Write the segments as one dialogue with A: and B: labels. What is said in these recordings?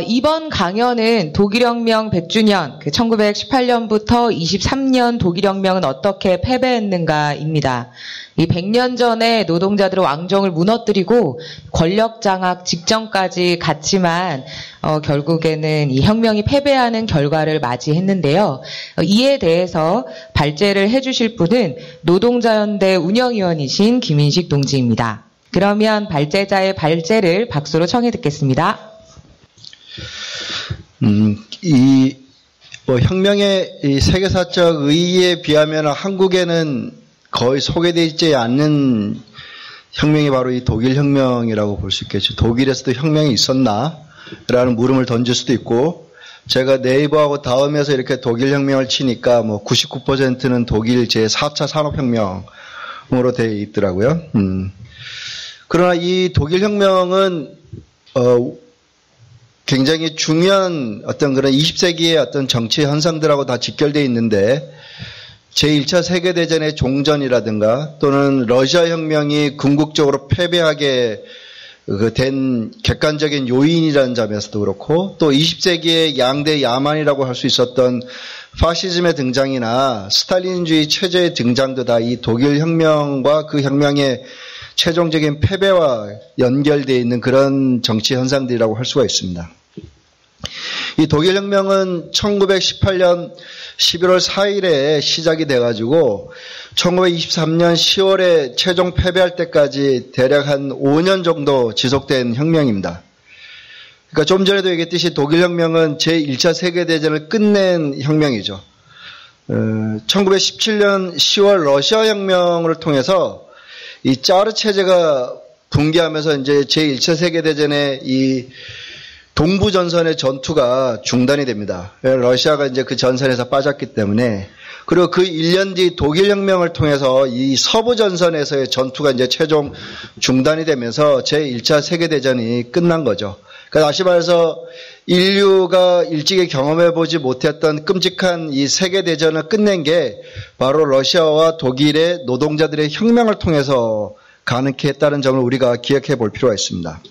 A: 이번 강연은 독일혁명 100주년, 1918년부터 23년 독일혁명은 어떻게 패배했는가입니다. 이 100년 전에 노동자들의 왕정을 무너뜨리고 권력 장악 직전까지 갔지만 결국에는 이 혁명이 패배하는 결과를 맞이했는데요. 이에 대해서 발제를 해주실 분은 노동자연대 운영위원이신 김인식 동지입니다. 그러면 발제자의 발제를 박수로 청해 듣겠습니다.
B: 혁명의 이 세계사적 의의에 비하면 한국에는 거의 소개되지 않는 혁명이 바로 이 독일혁명이라고 볼 수 있겠죠. 독일에서도 혁명이 있었나? 라는 물음을 던질 수도 있고, 제가 네이버하고 다음에서 이렇게 독일혁명을 치니까 99%는 독일 제4차 산업혁명으로 되어 있더라고요. 그러나 이 독일혁명은, 굉장히 중요한 어떤 그런 20세기의 어떤 정치 현상들하고 다 직결되어 있는데, 제1차 세계대전의 종전이라든가 또는 러시아 혁명이 궁극적으로 패배하게 된 객관적인 요인이라는 점에서도 그렇고, 또 20세기의 양대 야만이라고 할 수 있었던 파시즘의 등장이나 스탈린주의 체제의 등장도 다 이 독일 혁명과 그 혁명의 최종적인 패배와 연결되어 있는 그런 정치 현상들이라고 할 수가 있습니다. 이 독일혁명은 1918년 11월 4일에 시작이 돼가지고 1923년 10월에 최종 패배할 때까지 대략 한 5년 정도 지속된 혁명입니다. 그러니까 좀 전에도 얘기했듯이 독일혁명은 제1차 세계대전을 끝낸 혁명이죠. 1917년 10월 러시아 혁명을 통해서 이 짜르 체제가 붕괴하면서 이제 제1차 세계대전의 이 동부 전선의 전투가 중단이 됩니다. 러시아가 이제 그 전선에서 빠졌기 때문에. 그리고 그 1년 뒤 독일 혁명을 통해서 이 서부 전선에서의 전투가 이제 최종 중단이 되면서 제1차 세계대전이 끝난 거죠. 그러니까 다시 말해서 인류가 일찍이 경험해보지 못했던 끔찍한 이 세계대전을 끝낸 게 바로 러시아와 독일의 노동자들의 혁명을 통해서 가능케 했다는 점을 우리가 기억해 볼 필요가 있습니다.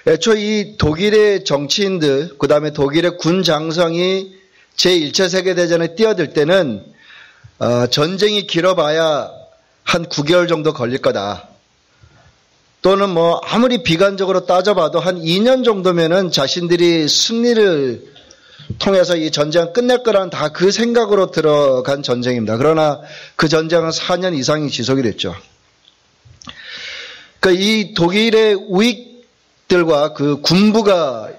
B: 애초 이 독일의 정치인들, 그 다음에 독일의 군 장성이 제1차 세계대전에 뛰어들 때는 전쟁이 길어봐야 한 9개월 정도 걸릴 거다. 또는 아무리 비관적으로 따져봐도 한 2년 정도면은 자신들이 승리를 통해서 이 전쟁을 끝낼 거라는 다 그 생각으로 들어간 전쟁입니다. 그러나 그 전쟁은 4년 이상이 지속이 됐죠. 그러니까 이 독일의 우익들과 그 군부가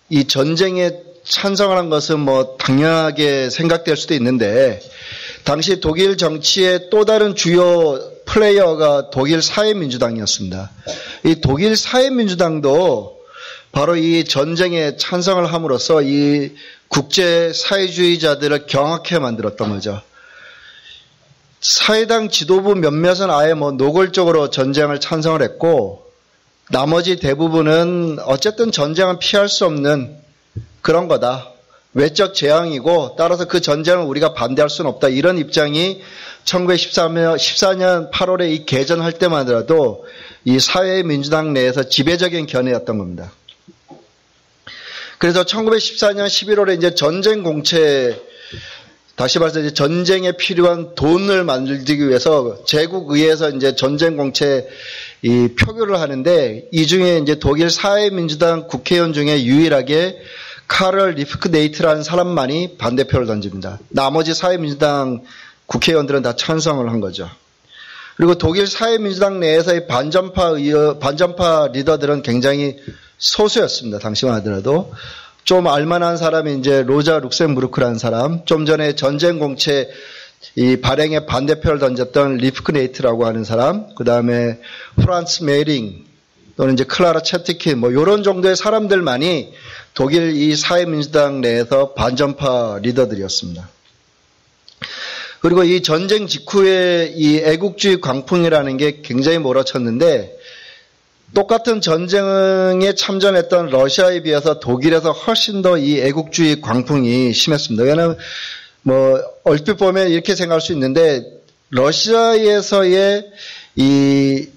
B: 이 전쟁에 찬성을 한 것은 당연하게 생각될 수도 있는데, 당시 독일 정치의 또 다른 주요 플레이어가 독일 사회민주당이었습니다. 이 독일 사회민주당도 바로 이 전쟁에 찬성을 함으로써 이 국제 사회주의자들을 경악해 만들었던 거죠. 사회당 지도부 몇몇은 아예 노골적으로 전쟁을 찬성을 했고, 나머지 대부분은 어쨌든 전쟁은 피할 수 없는 그런 거다. 외적 재앙이고 따라서 그 전쟁을 우리가 반대할 수는 없다. 이런 입장이 1914년 8월에 이 개전할 때만 하더라도 이 사회민주당 내에서 지배적인 견해였던 겁니다. 그래서 1914년 11월에 이제 전쟁 공채, 다시 말해서 이제 전쟁에 필요한 돈을 만들기 위해서 제국의회에서 이제 전쟁 공채 이 표결을 하는데, 이 중에 이제 독일 사회민주당 국회의원 중에 유일하게 카를 리프크네이트라는 사람만이 반대표를 던집니다. 나머지 사회민주당 국회의원들은 다 찬성을 한 거죠. 그리고 독일 사회민주당 내에서의 반전파 리더들은 굉장히 소수였습니다. 당시만 하더라도. 좀 알만한 사람이 이제 로자 룩셈부르크라는 사람, 좀 전에 전쟁 공채 이 발행에 반대표를 던졌던 리프크네이트라고 하는 사람, 그 다음에 프란츠 메링 또는 이제 클라라 채티킨 이런 정도의 사람들만이 독일 이 사회민주당 내에서 반전파 리더들이었습니다. 그리고 이 전쟁 직후에 이 애국주의 광풍이라는 게 굉장히 몰아쳤는데, 똑같은 전쟁에 참전했던 러시아에 비해서 독일에서 훨씬 더 이 애국주의 광풍이 심했습니다. 왜냐하면 얼핏 보면 이렇게 생각할 수 있는데, 러시아에서의 이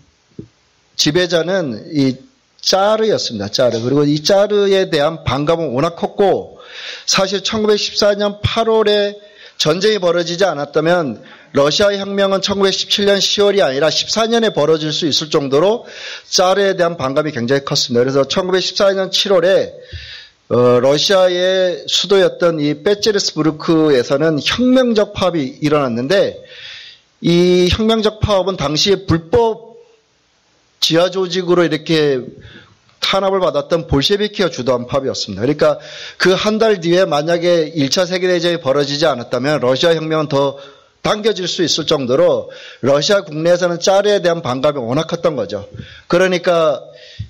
B: 지배자는 이 짜르였습니다. 짜르. 그리고 이 짜르에 대한 반감은 워낙 컸고 사실 1914년 8월에 전쟁이 벌어지지 않았다면 러시아 혁명은 1917년 10월이 아니라 14년에 벌어질 수 있을 정도로 짜르에 대한 반감이 굉장히 컸습니다. 그래서 1914년 7월에 러시아의 수도였던 이 페체르스부르크에서는 혁명적 파업이 일어났는데 이 혁명적 파업은 당시에 불법 지하 조직으로 이렇게 탄압을 받았던 볼셰비키가 주도한 파업이었습니다. 그러니까 그 한 달 뒤에 만약에 1차 세계대전이 벌어지지 않았다면 러시아 혁명은 더 당겨질 수 있을 정도로 러시아 국내에서는 짜르에 대한 반감이 워낙 컸던 거죠. 그러니까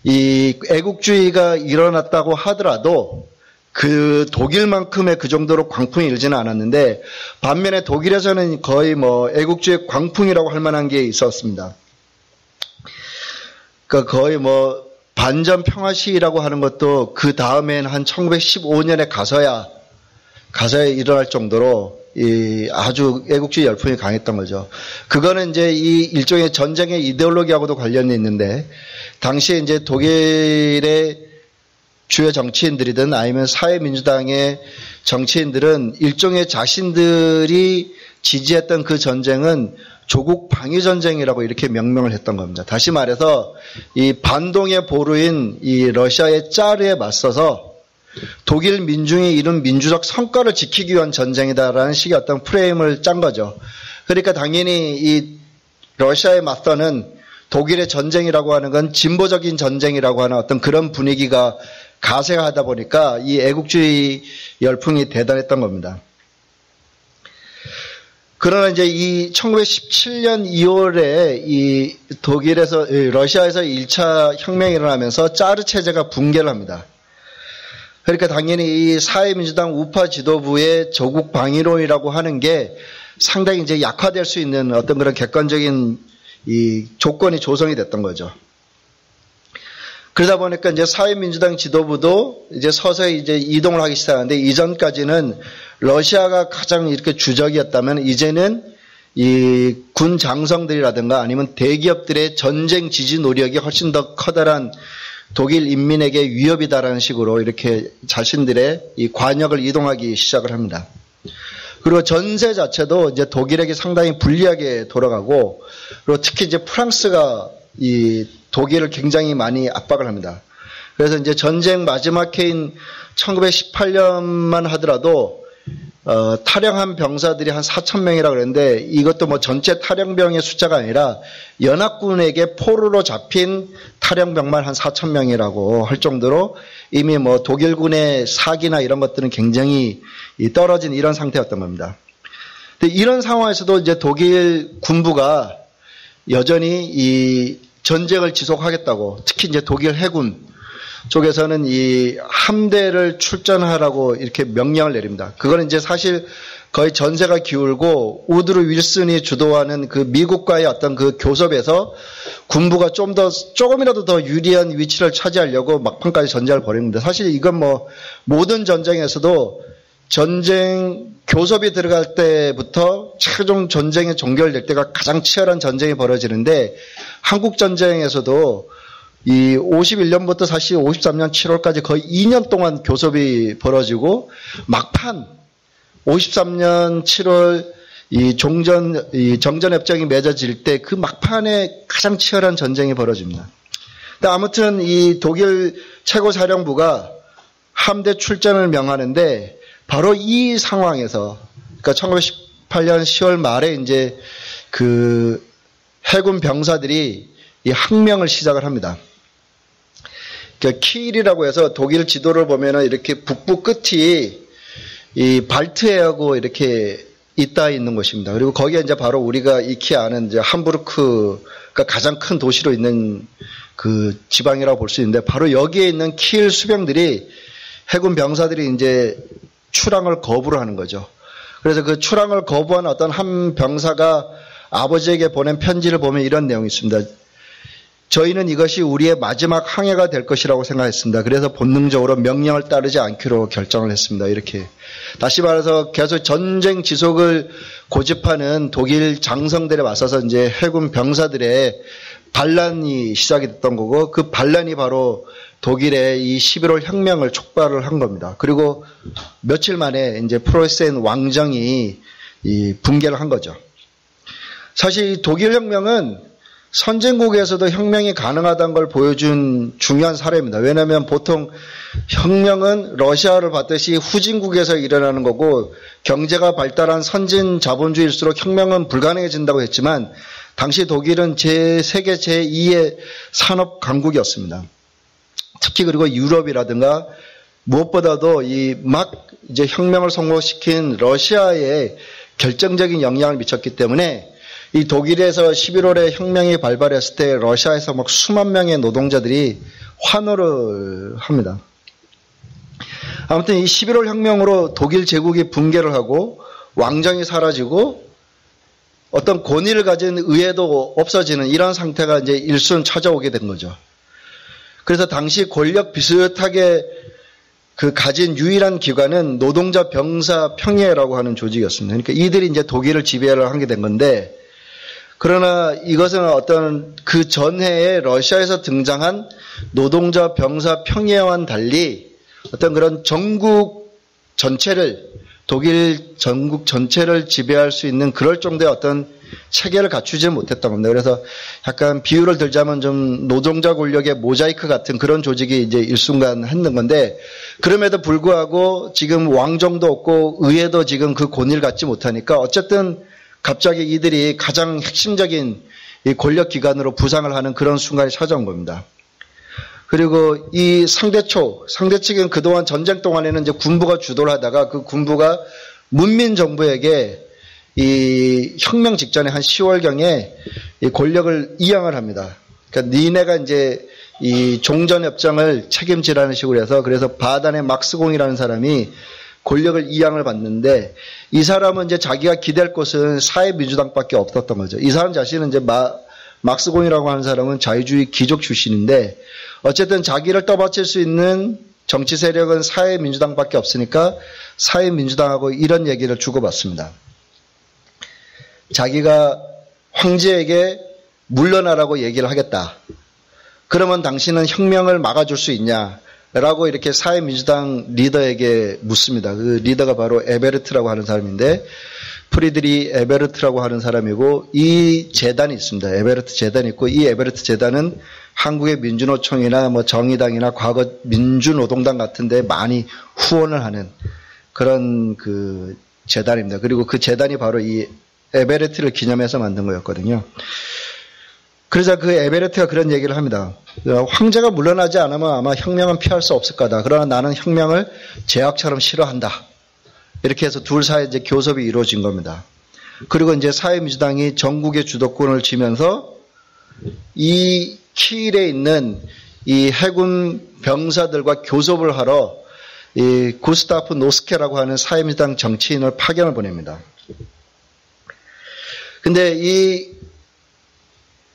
B: 이 애국주의가 일어났다고 하더라도 그 독일만큼의 그 정도로 광풍이 일지는 않았는데 반면에 독일에서는 거의 뭐 애국주의 광풍이라고 할 만한 게 있었습니다. 그러니까 거의 뭐 반전 평화 시위라고 하는 것도 그 다음엔 한 1915년에 가서야 일어날 정도로 이 아주 애국주의 열풍이 강했던 거죠. 그거는 이제 이 일종의 전쟁의 이데올로기하고도 관련이 있는데 당시에 이제 독일의 주요 정치인들이든 아니면 사회민주당의 정치인들은 일종의 자신들이 지지했던 그 전쟁은 조국 방위 전쟁이라고 이렇게 명명을 했던 겁니다. 다시 말해서 이 반동의 보루인 이 러시아의 짜르에 맞서서 독일 민중이 이룬 민주적 성과를 지키기 위한 전쟁이다라는 식의 어떤 프레임을 짠 거죠. 그러니까 당연히 이 러시아에 맞서는 독일의 전쟁이라고 하는 건 진보적인 전쟁이라고 하는 어떤 그런 분위기가 가세하다 보니까 이 애국주의 열풍이 대단했던 겁니다. 그러나 이제 이 1917년 2월에 이 러시아에서 1차 혁명이 일어나면서 짜르 체제가 붕괴를 합니다. 그러니까 당연히 이 사회민주당 우파 지도부의 조국 방위론이라고 하는 게 상당히 이제 약화될 수 있는 어떤 그런 객관적인 이 조건이 조성이 됐던 거죠. 그러다 보니까 이제 사회민주당 지도부도 이제 서서히 이제 이동을 하기 시작하는데 이전까지는 러시아가 가장 이렇게 주적이었다면 이제는 이 군 장성들이라든가 아니면 대기업들의 전쟁 지지 노력이 훨씬 더 커다란 독일 인민에게 위협이다라는 식으로 이렇게 자신들의 이 관역을 이동하기 시작을 합니다. 그리고 전세 자체도 이제 독일에게 상당히 불리하게 돌아가고 그리고 특히 이제 프랑스가 이 독일을 굉장히 많이 압박을 합니다. 그래서 이제 전쟁 마지막 해인 1918년만 하더라도 탈영한 병사들이 한 4,000명이라고 그랬는데 이것도 뭐 전체 탈영병의 숫자가 아니라 연합군에게 포로로 잡힌 탈영병만 한 4,000명이라고 할 정도로 이미 뭐 독일군의 사기나 이런 것들은 굉장히 떨어진 이런 상태였던 겁니다. 근데 이런 상황에서도 이제 독일 군부가 여전히 이 전쟁을 지속하겠다고 특히 이제 독일 해군 쪽에서는 이 함대를 출전하라고 이렇게 명령을 내립니다. 그거는 이제 사실 거의 전세가 기울고 우드로 윌슨이 주도하는 그 미국과의 어떤 그 교섭에서 군부가 조금이라도 더 유리한 위치를 차지하려고 막판까지 전쟁을 벌입니다. 사실 이건 뭐 모든 전쟁에서도 전쟁 교섭이 들어갈 때부터 최종 전쟁이 종결될 때가 가장 치열한 전쟁이 벌어지는데 한국 전쟁에서도 이 51년부터 사실 53년 7월까지 거의 2년 동안 교섭이 벌어지고 막판 53년 7월 이 정전협정이 맺어질 때 그 막판에 가장 치열한 전쟁이 벌어집니다. 근데 아무튼 이 독일 최고사령부가 함대 출전을 명하는데 바로 이 상황에서 그러니까 1918년 10월 말에 이제 그 해군 병사들이 이 항명을 시작을 합니다. 그러니까 키일이라고 해서 독일 지도를 보면은 이렇게 북부 끝이 이 발트해하고 이렇게 있다 있는 곳입니다. 그리고 거기에 이제 바로 우리가 익히 아는 이제 함부르크가 가장 큰 도시로 있는 그 지방이라고 볼 수 있는데 바로 여기에 있는 키일 수병들이 해군 병사들이 이제 출항을 거부를 하는 거죠. 그래서 그 출항을 거부한 어떤 한 병사가 아버지에게 보낸 편지를 보면 이런 내용이 있습니다. 저희는 이것이 우리의 마지막 항해가 될 것이라고 생각했습니다. 그래서 본능적으로 명령을 따르지 않기로 결정을 했습니다. 이렇게. 다시 말해서 계속 전쟁 지속을 고집하는 독일 장성들에 맞서서 이제 해군 병사들의 반란이 시작이 됐던 거고 그 반란이 바로 독일의 이 11월 혁명을 촉발을 한 겁니다. 그리고 며칠 만에 이제 프로이센 왕정이 이 붕괴를 한 거죠. 사실 이 독일 혁명은 선진국에서도 혁명이 가능하다는 걸 보여준 중요한 사례입니다. 왜냐하면 보통 혁명은 러시아를 봤듯이 후진국에서 일어나는 거고 경제가 발달한 선진 자본주의일수록 혁명은 불가능해진다고 했지만 당시 독일은 세계 제2의 산업 강국이었습니다. 특히 그리고 유럽이라든가 무엇보다도 이제 혁명을 성공시킨 러시아에 결정적인 영향을 미쳤기 때문에 이 독일에서 11월에 혁명이 발발했을 때 러시아에서 막 수만 명의 노동자들이 환호를 합니다. 아무튼 이 11월 혁명으로 독일 제국이 붕괴를 하고 왕정이 사라지고 어떤 권위를 가진 의회도 없어지는 이런 상태가 이제 일순 찾아오게 된 거죠. 그래서 당시 권력 비슷하게 가진 유일한 기관은 노동자 병사 평의회라고 하는 조직이었습니다. 그러니까 이들이 이제 독일을 지배를 하게 된 건데, 그러나 이것은 어떤 그 전해에 러시아에서 등장한 노동자 병사 평의회와는 달리 어떤 그런 독일 전국 전체를 지배할 수 있는 그럴 정도의 어떤 체계를 갖추지 못했던 겁니다. 그래서 약간 비유를 들자면 좀 노동자 권력의 모자이크 같은 그런 조직이 이제 일순간 했는 건데, 그럼에도 불구하고 지금 왕정도 없고 의회도 지금 그 권위를 갖지 못하니까 어쨌든 갑자기 이들이 가장 핵심적인 이 권력 기관으로 부상을 하는 그런 순간이 찾아온 겁니다. 그리고 이 상대 측은 그동안 전쟁 동안에는 이제 군부가 주도를 하다가 그 군부가 문민 정부에게 이 혁명 직전에 한 10월경에 이 권력을 이양을 합니다. 그러니까 니네가 이제 이 종전협정을 책임지라는 식으로 해서, 그래서 바단의 막스공이라는 사람이 권력을 이양을 받는데, 이 사람은 이제 자기가 기댈 곳은 사회민주당밖에 없었던 거죠. 이 사람 자신은 이제 막스공이라고 하는 사람은 자유주의 귀족 출신인데, 어쨌든 자기를 떠받칠 수 있는 정치 세력은 사회민주당밖에 없으니까 사회민주당하고 이런 얘기를 주고받습니다. 자기가 황제에게 물러나라고 얘기를 하겠다. 그러면 당신은 혁명을 막아줄 수 있냐라고 이렇게 사회민주당 리더에게 묻습니다. 그 리더가 바로 에베르트라고 하는 사람인데, 프리드리 에베르트라고 하는 사람이고, 이 재단이 있습니다. 에베르트 재단이 있고, 이 에베르트 재단은 한국의 민주노총이나 뭐 정의당이나 과거 민주노동당 같은 데 많이 후원을 하는 그런 그 재단입니다. 그리고 그 재단이 바로 이 에베르트를 기념해서 만든 거였거든요. 그래서 그 에베르트가 그런 얘기를 합니다. 황제가 물러나지 않으면 아마 혁명은 피할 수 없을 거다. 그러나 나는 혁명을 제약처럼 싫어한다. 이렇게 해서 둘 사이에 이제 교섭이 이루어진 겁니다. 그리고 이제 사회민주당이 전국의 주도권을 쥐면서 이 키일에 있는 이 해군 병사들과 교섭을 하러 이 구스타프 노스케라고 하는 사회민주당 정치인을 파견을 보냅니다. 근데 이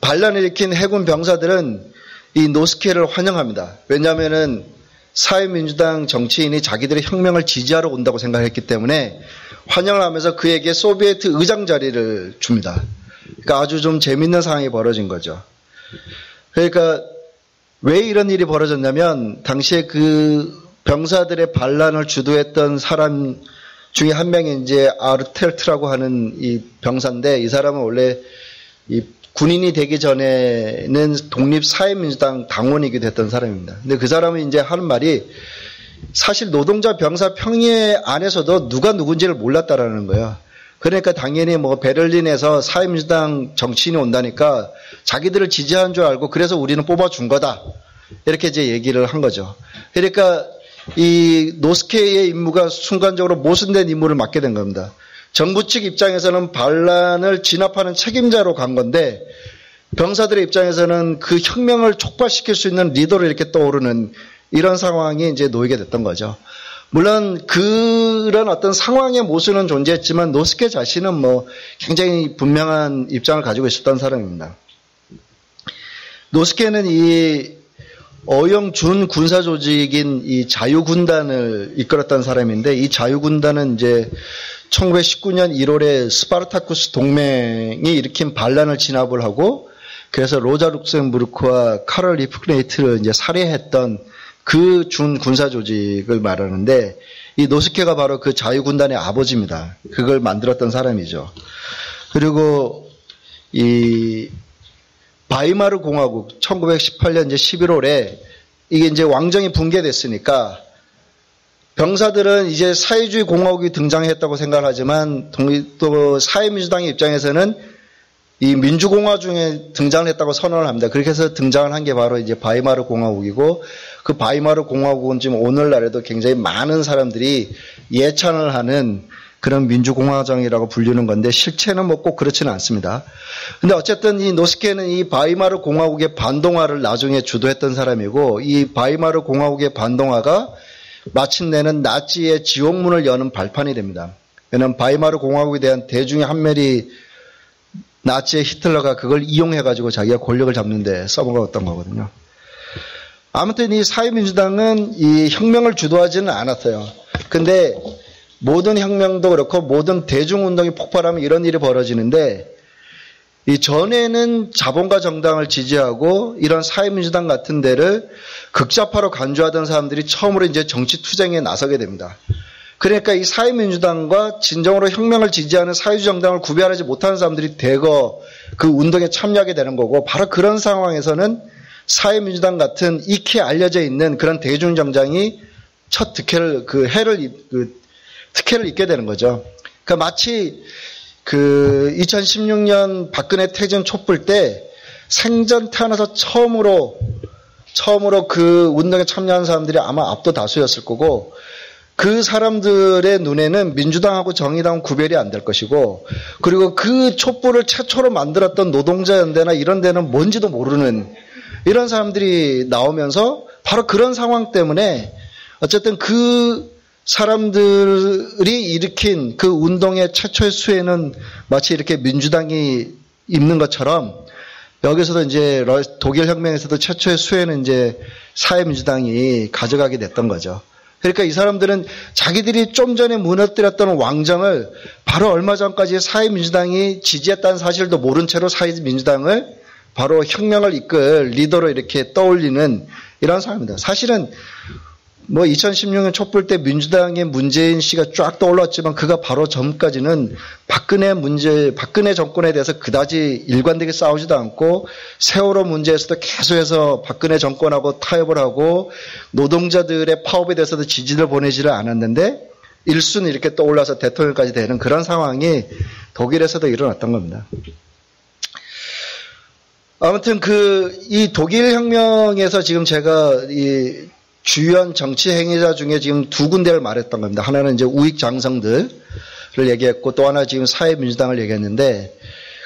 B: 반란을 일으킨 해군 병사들은 이 노스케를 환영합니다. 왜냐하면은 사회민주당 정치인이 자기들의 혁명을 지지하러 온다고 생각했기 때문에 환영을 하면서 그에게 소비에트 의장 자리를 줍니다. 그러니까 아주 좀 재밌는 상황이 벌어진 거죠. 그러니까 왜 이런 일이 벌어졌냐면, 당시에 그 병사들의 반란을 주도했던 사람 중에 한 명이 이제 아르텔트라고 하는 이 병사인데, 이 사람은 원래 이 군인이 되기 전에는 독립사회민주당 당원이기도 했던 사람입니다. 근데 그 사람이 이제 하는 말이, 사실 노동자 병사 평의회 안에서도 누가 누군지를 몰랐다라는 거예요. 그러니까 당연히 뭐 베를린에서 사회민주당 정치인이 온다니까 자기들을 지지한 줄 알고 그래서 우리는 뽑아준 거다. 이렇게 이제 얘기를 한 거죠. 그러니까 이 노스케의 임무가 순간적으로 모순된 임무를 맡게 된 겁니다. 정부 측 입장에서는 반란을 진압하는 책임자로 간 건데, 병사들의 입장에서는 그 혁명을 촉발시킬 수 있는 리더로 이렇게 떠오르는 이런 상황이 이제 놓이게 됐던 거죠. 물론 그런 어떤 상황의 모순은 존재했지만 노스케 자신은 뭐 굉장히 분명한 입장을 가지고 있었던 사람입니다. 노스케는 이 어영준 군사 조직인 이 자유군단을 이끌었던 사람인데, 이 자유군단은 이제 1919년 1월에 스파르타쿠스 동맹이 일으킨 반란을 진압을 하고, 그래서 로자 룩셈부르크와 카럴 리프크네이트를 이제 살해했던 그 준 군사 조직을 말하는데, 이 노스케가 바로 그 자유군단의 아버지입니다. 그걸 만들었던 사람이죠. 그리고 이 바이마르 공화국 1918년 이제 11월에 이게 이제 왕정이 붕괴됐으니까 병사들은 이제 사회주의 공화국이 등장했다고 생각하지만 또 사회민주당의 입장에서는 이 민주공화 중에 등장을 했다고 선언을 합니다. 그렇게 해서 등장을 한 게 바로 이제 바이마르 공화국이고, 그 바이마르 공화국은 지금 오늘날에도 굉장히 많은 사람들이 예찬을 하는 그런 민주공화정이라고 불리는 건데, 실체는 뭐 꼭 그렇지는 않습니다. 근데 어쨌든 이 노스케는 이 바이마르 공화국의 반동화를 나중에 주도했던 사람이고, 이 바이마르 공화국의 반동화가 마침내는 나치의 지옥문을 여는 발판이 됩니다. 왜냐하면 바이마르 공화국에 대한 대중의 한멸이 나치의 히틀러가 그걸 이용해가지고 자기가 권력을 잡는데 써먹었던 거거든요. 아무튼 이 사회민주당은 이 혁명을 주도하지는 않았어요. 근데 모든 혁명도 그렇고 모든 대중운동이 폭발하면 이런 일이 벌어지는데, 이 전에는 자본가 정당을 지지하고 이런 사회민주당 같은 데를 극좌파로 간주하던 사람들이 처음으로 이제 정치 투쟁에 나서게 됩니다. 그러니까 이 사회민주당과 진정으로 혁명을 지지하는 사회주의 정당을 구별하지 못하는 사람들이 대거 그 운동에 참여하게 되는 거고, 바로 그런 상황에서는 사회민주당 같은 익히 알려져 있는 그런 대중정당이 첫 특혜를 입게 되는 거죠. 그러니까 마치 그 2016년 박근혜 퇴진 촛불 때 생전 태어나서 처음으로 그 운동에 참여한 사람들이 아마 압도 다수였을 거고, 그 사람들의 눈에는 민주당하고 정의당은 구별이 안 될 것이고, 그리고 그 촛불을 최초로 만들었던 노동자연대나 이런 데는 뭔지도 모르는 이런 사람들이 나오면서, 바로 그런 상황 때문에 어쨌든 그 사람들이 일으킨 그 운동의 최초의 수혜는 마치 이렇게 민주당이 입는 것처럼, 여기서도 이제 독일 혁명에서도 최초의 수혜는 이제 사회민주당이 가져가게 됐던 거죠. 그러니까 이 사람들은 자기들이 좀 전에 무너뜨렸던 왕정을 바로 얼마 전까지 사회민주당이 지지했다는 사실도 모른 채로 사회민주당을 바로 혁명을 이끌 리더로 이렇게 떠올리는 이런 사람입니다. 사실은 뭐 2016년 촛불 때 민주당의 문재인 씨가 쫙 떠올랐지만, 그가 바로 전까지는 박근혜 정권에 대해서 그다지 일관되게 싸우지도 않고, 세월호 문제에서도 계속해서 박근혜 정권하고 타협을 하고 노동자들의 파업에 대해서도 지지를 보내지를 않았는데, 일순 이렇게 떠올라서 대통령까지 되는 그런 상황이 독일에서도 일어났던 겁니다. 아무튼 이 독일 혁명에서 지금 제가 이 주요한 정치 행위자 중에 지금 두 군데를 말했던 겁니다. 하나는 이제 우익 장성들을 얘기했고, 또 하나 지금 사회민주당을 얘기했는데,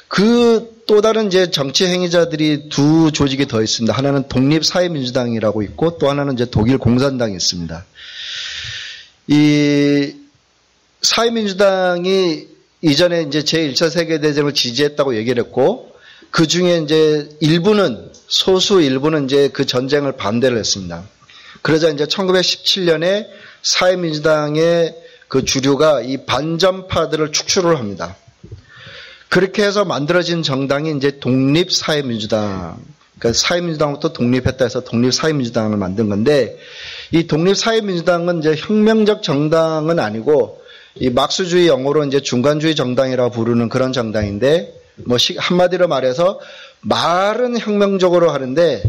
B: 그 또 다른 이제 정치 행위자들이 두 조직이 더 있습니다. 하나는 독립사회민주당이라고 있고, 또 하나는 이제 독일 공산당이 있습니다. 이 사회민주당이 이전에 이제 제1차 세계대전을 지지했다고 얘기를 했고, 그 중에 이제 소수 일부는 이제 그 전쟁을 반대를 했습니다. 그러자 이제 1917년에 사회민주당의 그 주류가 이 반전파들을 축출을 합니다. 그렇게 해서 만들어진 정당이 이제 독립사회민주당, 그러니까 사회민주당부터 독립했다 해서 독립사회민주당을 만든 건데, 이 독립사회민주당은 이제 혁명적 정당은 아니고, 이 막스주의 영어로 이제 중간주의 정당이라고 부르는 그런 정당인데, 뭐 한마디로 말해서 말은 혁명적으로 하는데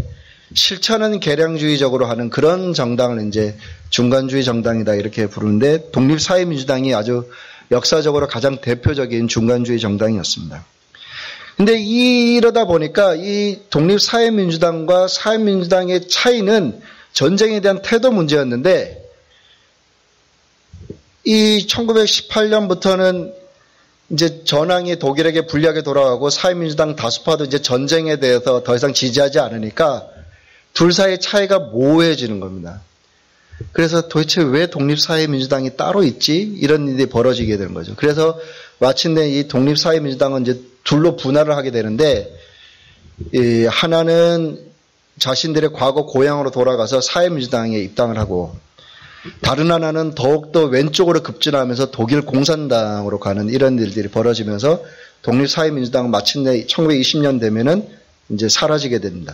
B: 실천은 개량주의적으로 하는 그런 정당을 이제 중간주의 정당이다 이렇게 부르는데, 독립사회민주당이 아주 역사적으로 가장 대표적인 중간주의 정당이었습니다. 근데 이러다 보니까 이 독립사회민주당과 사회민주당의 차이는 전쟁에 대한 태도 문제였는데, 이 1918년부터는 이제 전황이 독일에게 불리하게 돌아가고, 사회민주당 다수파도 이제 전쟁에 대해서 더 이상 지지하지 않으니까 둘 사이의 차이가 모호해지는 겁니다. 그래서 도대체 왜 독립사회민주당이 따로 있지? 이런 일이 벌어지게 되는 거죠. 그래서 마침내 이 독립사회민주당은 이제 둘로 분할을 하게 되는데, 하나는 자신들의 과거 고향으로 돌아가서 사회민주당에 입당을 하고, 다른 하나는 더욱더 왼쪽으로 급진하면서 독일 공산당으로 가는 이런 일들이 벌어지면서 독립사회민주당은 마침내 1920년 되면은 이제 사라지게 됩니다.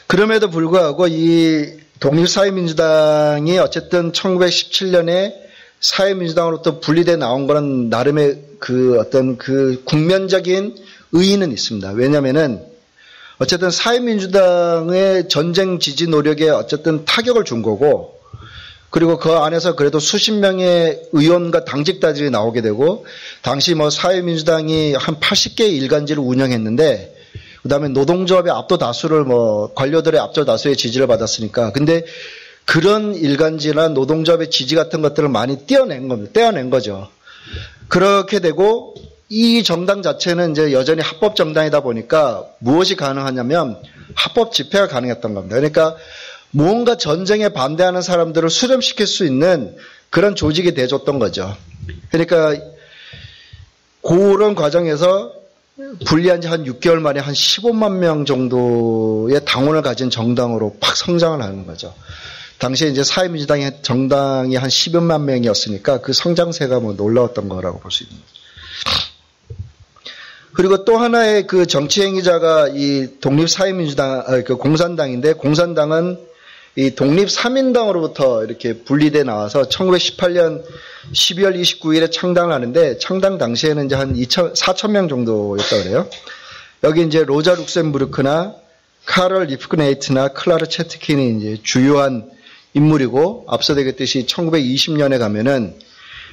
B: 그럼에도 불구하고 이 독립사회민주당이 어쨌든 1917년에 사회민주당으로부터 분리돼 나온 거는 나름의 그 어떤 그 국면적인 의의는 있습니다. 왜냐면은 어쨌든 사회민주당의 전쟁 지지 노력에 어쨌든 타격을 준 거고, 그리고 그 안에서 그래도 수십 명의 의원과 당직자들이 나오게 되고, 당시 뭐 사회민주당이 한 80개의 일간지를 운영했는데, 그 다음에 노동조합의 압도 다수를 뭐 관료들의 압도 다수의 지지를 받았으니까, 근데 그런 일간지나 노동조합의 지지 같은 것들을 많이 떼어낸 거죠. 그렇게 되고, 이 정당 자체는 이제 여전히 합법 정당이다 보니까 무엇이 가능하냐면 합법 집회가 가능했던 겁니다. 그러니까 무언가 전쟁에 반대하는 사람들을 수렴시킬 수 있는 그런 조직이 돼줬던 거죠. 그러니까 그런 과정에서 분리한 지 한 6개월 만에 한 15만 명 정도의 당원을 가진 정당으로 팍 성장을 하는 거죠. 당시에 이제 사회민주당의 정당이 한 10여만 명이었으니까 그 성장세가 뭐 놀라웠던 거라고 볼 수 있습니다. 그리고 또 하나의 그 정치 행위자가 이 독립사회민주당, 그 공산당인데, 공산당은 이 독립사민당으로부터 이렇게 분리돼 나와서 1918년 12월 29일에 창당을 하는데, 창당 당시에는 이제 한 4,000명 정도였다고 그래요. 여기 이제 로자 룩셈부르크나 카럴 리프크네이트나 클라르 체트킨이 이제 주요한 인물이고, 앞서 얘기했듯이 1920년에 가면은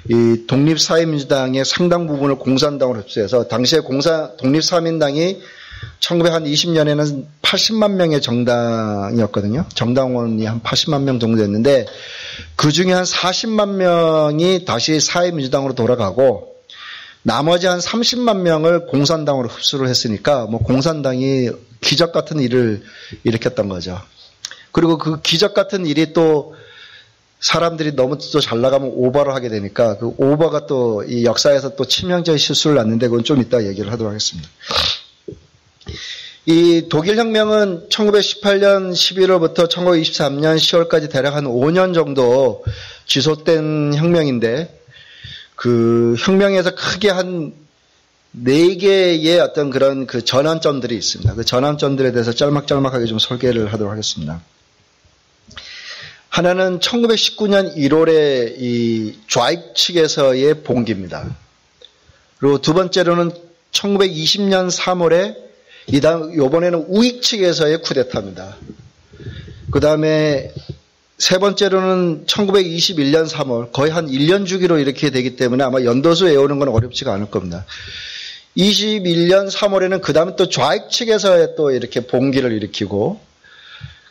B: 이 독립사회민주당의 상당 부분을 공산당으로 흡수해서, 당시에 독립사민당이 1920년에는 80만 명의 정당이었거든요. 정당원이 한 80만 명 정도 됐는데, 그 중에 한 40만 명이 다시 사회민주당으로 돌아가고, 나머지 한 30만 명을 공산당으로 흡수를 했으니까, 뭐 공산당이 기적 같은 일을 일으켰던 거죠. 그리고 그 기적 같은 일이 또 사람들이 너무 또 잘 나가면 오버를 하게 되니까 그 오버가 또 이 역사에서 또 치명적인 실수를 낳는데 그건 좀 이따 얘기를 하도록 하겠습니다. 이 독일혁명은 1918년 11월부터 1923년 10월까지 대략 한 5년 정도 지속된 혁명인데, 그 혁명에서 크게 한 4개의 어떤 그런 그 전환점들이 있습니다. 그 전환점들에 대해서 짤막짤막하게 좀 설계를 하도록 하겠습니다. 하나는 1919년 1월에 이 좌익 측에서의 봉기입니다. 그리고 두 번째로는 1920년 3월에 이번에는 우익 측에서의 쿠데타입니다. 그 다음에 세 번째로는 1921년 3월, 거의 한 1년 주기로 이렇게 되기 때문에 아마 연도수 외우는 건 어렵지가 않을 겁니다. 21년 3월에는 그 다음에 또 좌익 측에서의 또 이렇게 봉기를 일으키고,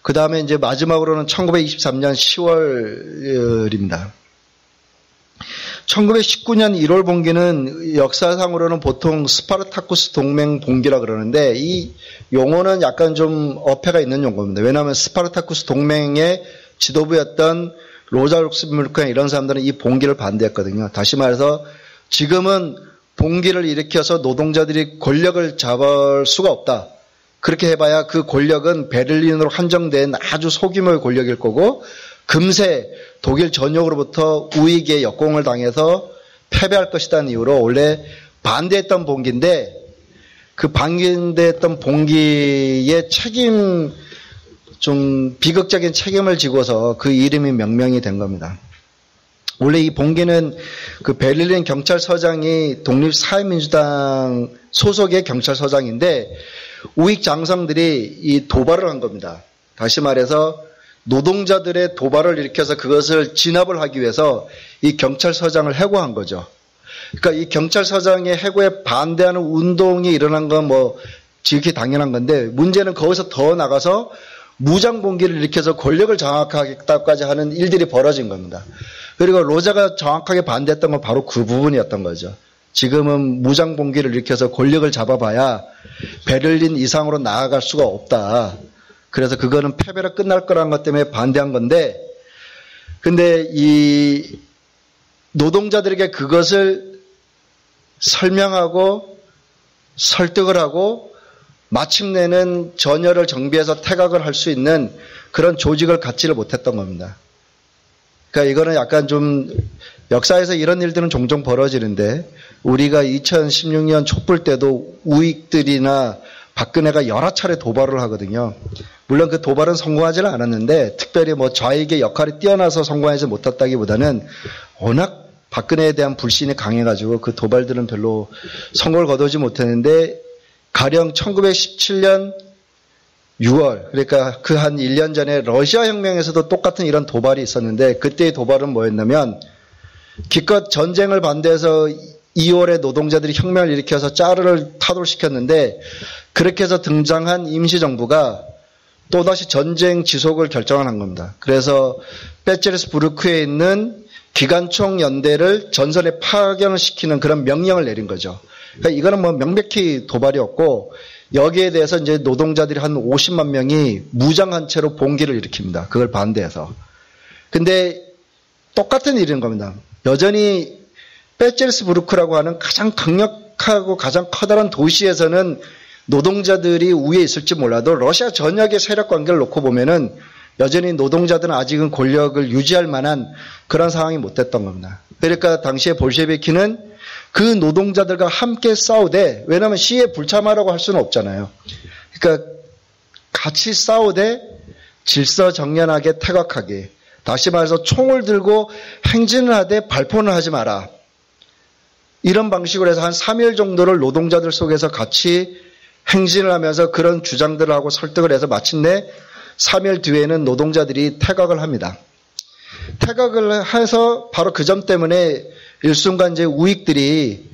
B: 그 다음에 이제 마지막으로는 1923년 10월입니다. 1919년 1월 봉기는 역사상으로는 보통 스파르타쿠스 동맹 봉기라 그러는데, 이 용어는 약간 좀 어폐가 있는 용어입니다. 왜냐하면 스파르타쿠스 동맹의 지도부였던 로자 룩셈부르크나 이런 사람들은 이 봉기를 반대했거든요. 다시 말해서 지금은 봉기를 일으켜서 노동자들이 권력을 잡을 수가 없다. 그렇게 해봐야 그 권력은 베를린으로 한정된 아주 소규모의 권력일 거고, 금세 독일 전역으로부터 우익의 역공을 당해서 패배할 것이라는 이유로 원래 반대했던 봉기인데, 그 반대했던 봉기의 책임, 좀 비극적인 책임을 지고서 그 이름이 명명이 된 겁니다. 원래 이 봉기는 그 베를린 경찰서장이 독립사회민주당 소속의 경찰서장인데, 우익 장성들이 이 도발을 한 겁니다. 다시 말해서 노동자들의 도발을 일으켜서 그것을 진압을 하기 위해서 이 경찰서장을 해고한 거죠. 그러니까 이 경찰서장의 해고에 반대하는 운동이 일어난 건 뭐 지극히 당연한 건데, 문제는 거기서 더 나가서 무장봉기를 일으켜서 권력을 장악하겠다까지 하는 일들이 벌어진 겁니다. 그리고 로자가 정확하게 반대했던 건 바로 그 부분이었던 거죠. 지금은 무장봉기를 일으켜서 권력을 잡아봐야 베를린 이상으로 나아갈 수가 없다. 그래서 그거는 패배로 끝날 거라는 것 때문에 반대한 건데, 근데 이 노동자들에게 그것을 설명하고 설득을 하고 마침내는 전열을 정비해서 퇴각을 할 수 있는 그런 조직을 갖지를 못했던 겁니다. 그러니까 이거는 약간 좀 역사에서 이런 일들은 종종 벌어지는데, 우리가 2016년 촛불 때도 우익들이나 박근혜가 여러 차례 도발을 하거든요. 물론 그 도발은 성공하지는 않았는데 특별히 뭐 좌익의 역할이 뛰어나서 성공하지 못했다기보다는 워낙 박근혜에 대한 불신이 강해가지고 그 도발들은 별로 성공을 거두지 못했는데 가령 1917년 6월 그러니까 그 한 1년 전에 러시아 혁명에서도 똑같은 이런 도발이 있었는데 그때의 도발은 뭐였냐면 기껏 전쟁을 반대해서 2월에 노동자들이 혁명을 일으켜서 짜르를 타돌시켰는데 그렇게 해서 등장한 임시정부가 또다시 전쟁 지속을 결정한 겁니다. 그래서 페테르스부르크에 있는 기관총 연대를 전선에 파견을 시키는 그런 명령을 내린 거죠. 그러니까 이거는 뭐 명백히 도발이었고 여기에 대해서 이제 노동자들이 한 50만 명이 무장한 채로 봉기를 일으킵니다. 그걸 반대해서. 근데 똑같은 일인 겁니다. 여전히 페테르스부르크라고 하는 가장 강력하고 가장 커다란 도시에서는 노동자들이 우위에 있을지 몰라도 러시아 전역의 세력 관계를 놓고 보면은 여전히 노동자들은 아직은 권력을 유지할 만한 그런 상황이 못 됐던 겁니다. 그러니까 당시에 볼셰비키는 그 노동자들과 함께 싸우되 왜냐하면 시위에 불참하라고 할 수는 없잖아요. 그러니까 같이 싸우되 질서정연하게 태각하게 다시 말해서 총을 들고 행진을 하되 발포는 하지 마라. 이런 방식으로 해서 한 3일 정도를 노동자들 속에서 같이 행진을 하면서 그런 주장들을 하고 설득을 해서 마침내 3일 뒤에는 노동자들이 퇴각을 합니다. 퇴각을 해서 바로 그 점 때문에 일순간 이제 우익들이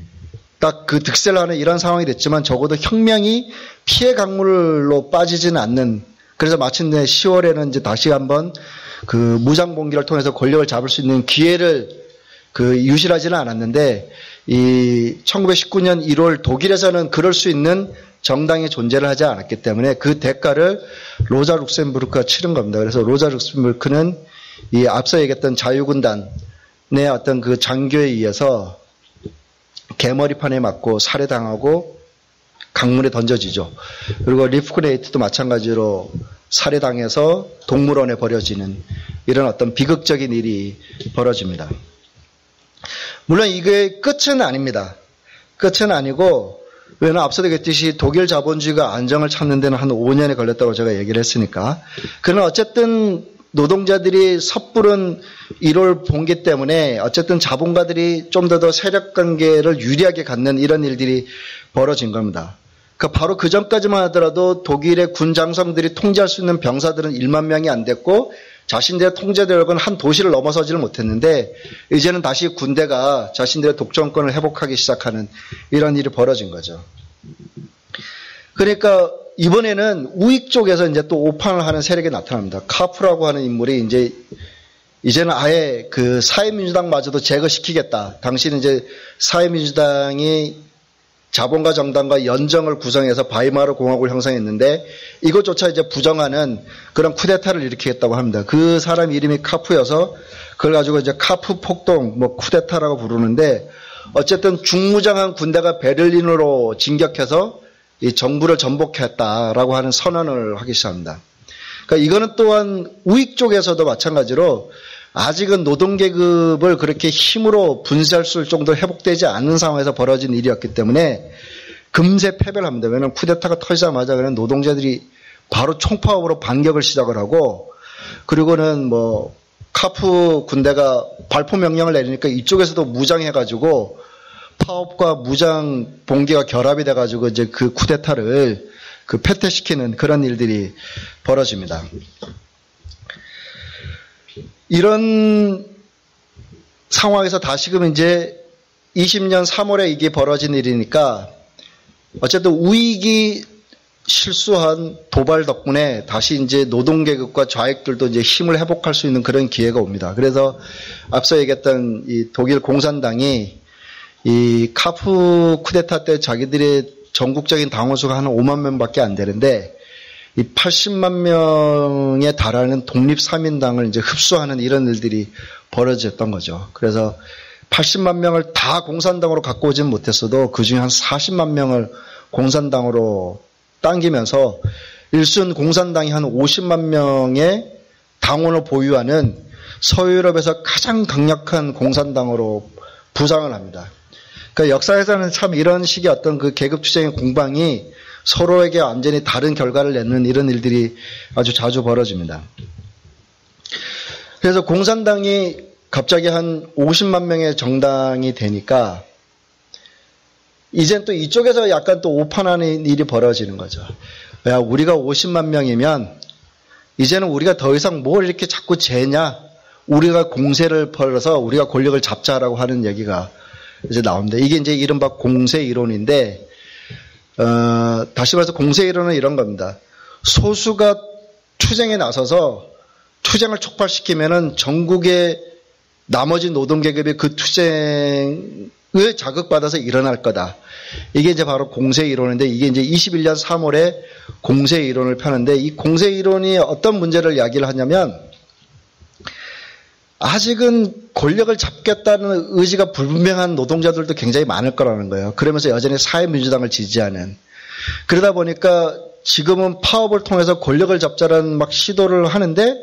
B: 딱 그 득세를 하는 이런 상황이 됐지만 적어도 혁명이 피해 강물로 빠지지는 않는 그래서 마침내 10월에는 이제 다시 한번 그 무장봉기를 통해서 권력을 잡을 수 있는 기회를 유실하지는 않았는데 이 1919년 1월 독일에서는 그럴 수 있는 정당이 존재를 하지 않았기 때문에 그 대가를 로자 룩셈부르크가 치른 겁니다. 그래서 로자 룩셈부르크는 이 앞서 얘기했던 자유군단의 어떤 그 장교에 의해서 개머리판에 맞고 살해당하고 강물에 던져지죠. 그리고 리프크네이트도 마찬가지로 살해당해서 동물원에 버려지는 이런 어떤 비극적인 일이 벌어집니다. 물론 이게 끝은 아닙니다. 끝은 아니고 왜냐하면 앞서도 얘기했듯이 독일 자본주의가 안정을 찾는 데는 한 5년이 걸렸다고 제가 얘기를 했으니까. 그러나 어쨌든 노동자들이 섣부른 1월 봉기 때문에 어쨌든 자본가들이 좀 더 세력관계를 유리하게 갖는 이런 일들이 벌어진 겁니다. 그러니까 바로 그 전까지만 하더라도 독일의 군 장성들이 통제할 수 있는 병사들은 1만 명이 안 됐고 자신들의 통제력은 한 도시를 넘어서지를 못했는데 이제는 다시 군대가 자신들의 독점권을 회복하기 시작하는 이런 일이 벌어진 거죠. 그러니까 이번에는 우익 쪽에서 이제 또 오판을 하는 세력이 나타납니다. 카프라고 하는 인물이 이제는 아예 그 사회민주당마저도 제거시키겠다. 당시는 이제 사회민주당이 자본가 정당과 연정을 구성해서 바이마르 공화국을 형성했는데 이것조차 이제 부정하는 그런 쿠데타를 일으키겠다고 합니다. 그 사람 이름이 카프여서 그걸 가지고 이제 카프 폭동, 뭐 쿠데타라고 부르는데 어쨌든 중무장한 군대가 베를린으로 진격해서 이 정부를 전복했다라고 하는 선언을 하기 시작합니다. 그러니까 이거는 또한 우익 쪽에서도 마찬가지로 아직은 노동계급을 그렇게 힘으로 분쇄할 수 있을 정도로 회복되지 않는 상황에서 벌어진 일이었기 때문에 금세 패배를 합니다. 왜냐하면 쿠데타가 터지자마자 그냥 노동자들이 바로 총파업으로 반격을 시작을 하고 그리고는 뭐 카프 군대가 발포 명령을 내리니까 이쪽에서도 무장해가지고 파업과 무장 봉기가 결합이 돼가지고 이제 그 쿠데타를 패퇴시키는 그런 일들이 벌어집니다. 이런 상황에서 다시금 이제 20년 3월에 이게 벌어진 일이니까 어쨌든 우익이 실수한 도발 덕분에 다시 이제 노동계급과 좌익들도 이제 힘을 회복할 수 있는 그런 기회가 옵니다. 그래서 앞서 얘기했던 이 독일 공산당이 이 카프 쿠데타 때 자기들의 전국적인 당원수가 한 5만 명밖에 안 되는데 이 80만 명에 달하는 독립사민당을 이제 흡수하는 이런 일들이 벌어졌던 거죠. 그래서 80만 명을 다 공산당으로 갖고 오지는 못했어도 그중에 한 40만 명을 공산당으로 당기면서 일순 공산당이 한 50만 명의 당원을 보유하는 서유럽에서 가장 강력한 공산당으로 부상을 합니다. 그러니까 역사에서는 참 이런 식의 어떤 그 계급투쟁의 공방이 서로에게 완전히 다른 결과를 내는 이런 일들이 아주 자주 벌어집니다. 그래서 공산당이 갑자기 한 50만 명의 정당이 되니까 이젠 또 이쪽에서 약간 또 오판하는 일이 벌어지는 거죠. 야, 우리가 50만 명이면 이제는 우리가 더 이상 뭘 이렇게 자꾸 재냐? 우리가 공세를 벌여서 우리가 권력을 잡자라고 하는 얘기가 이제 나옵니다. 이게 이제 이른바 공세 이론인데, 다시 말해서 공세 이론은 이런 겁니다. 소수가 투쟁에 나서서 투쟁을 촉발시키면은 전국의 나머지 노동계급이 그 투쟁을 자극받아서 일어날 거다. 이게 이제 바로 공세 이론인데, 이게 이제 21년 3월에 공세 이론을 펴는데, 이 공세 이론이 어떤 문제를 이야기를 하냐면, 아직은 권력을 잡겠다는 의지가 불분명한 노동자들도 굉장히 많을 거라는 거예요. 그러면서 여전히 사회민주당을 지지하는. 그러다 보니까 지금은 파업을 통해서 권력을 잡자라는 막 시도를 하는데,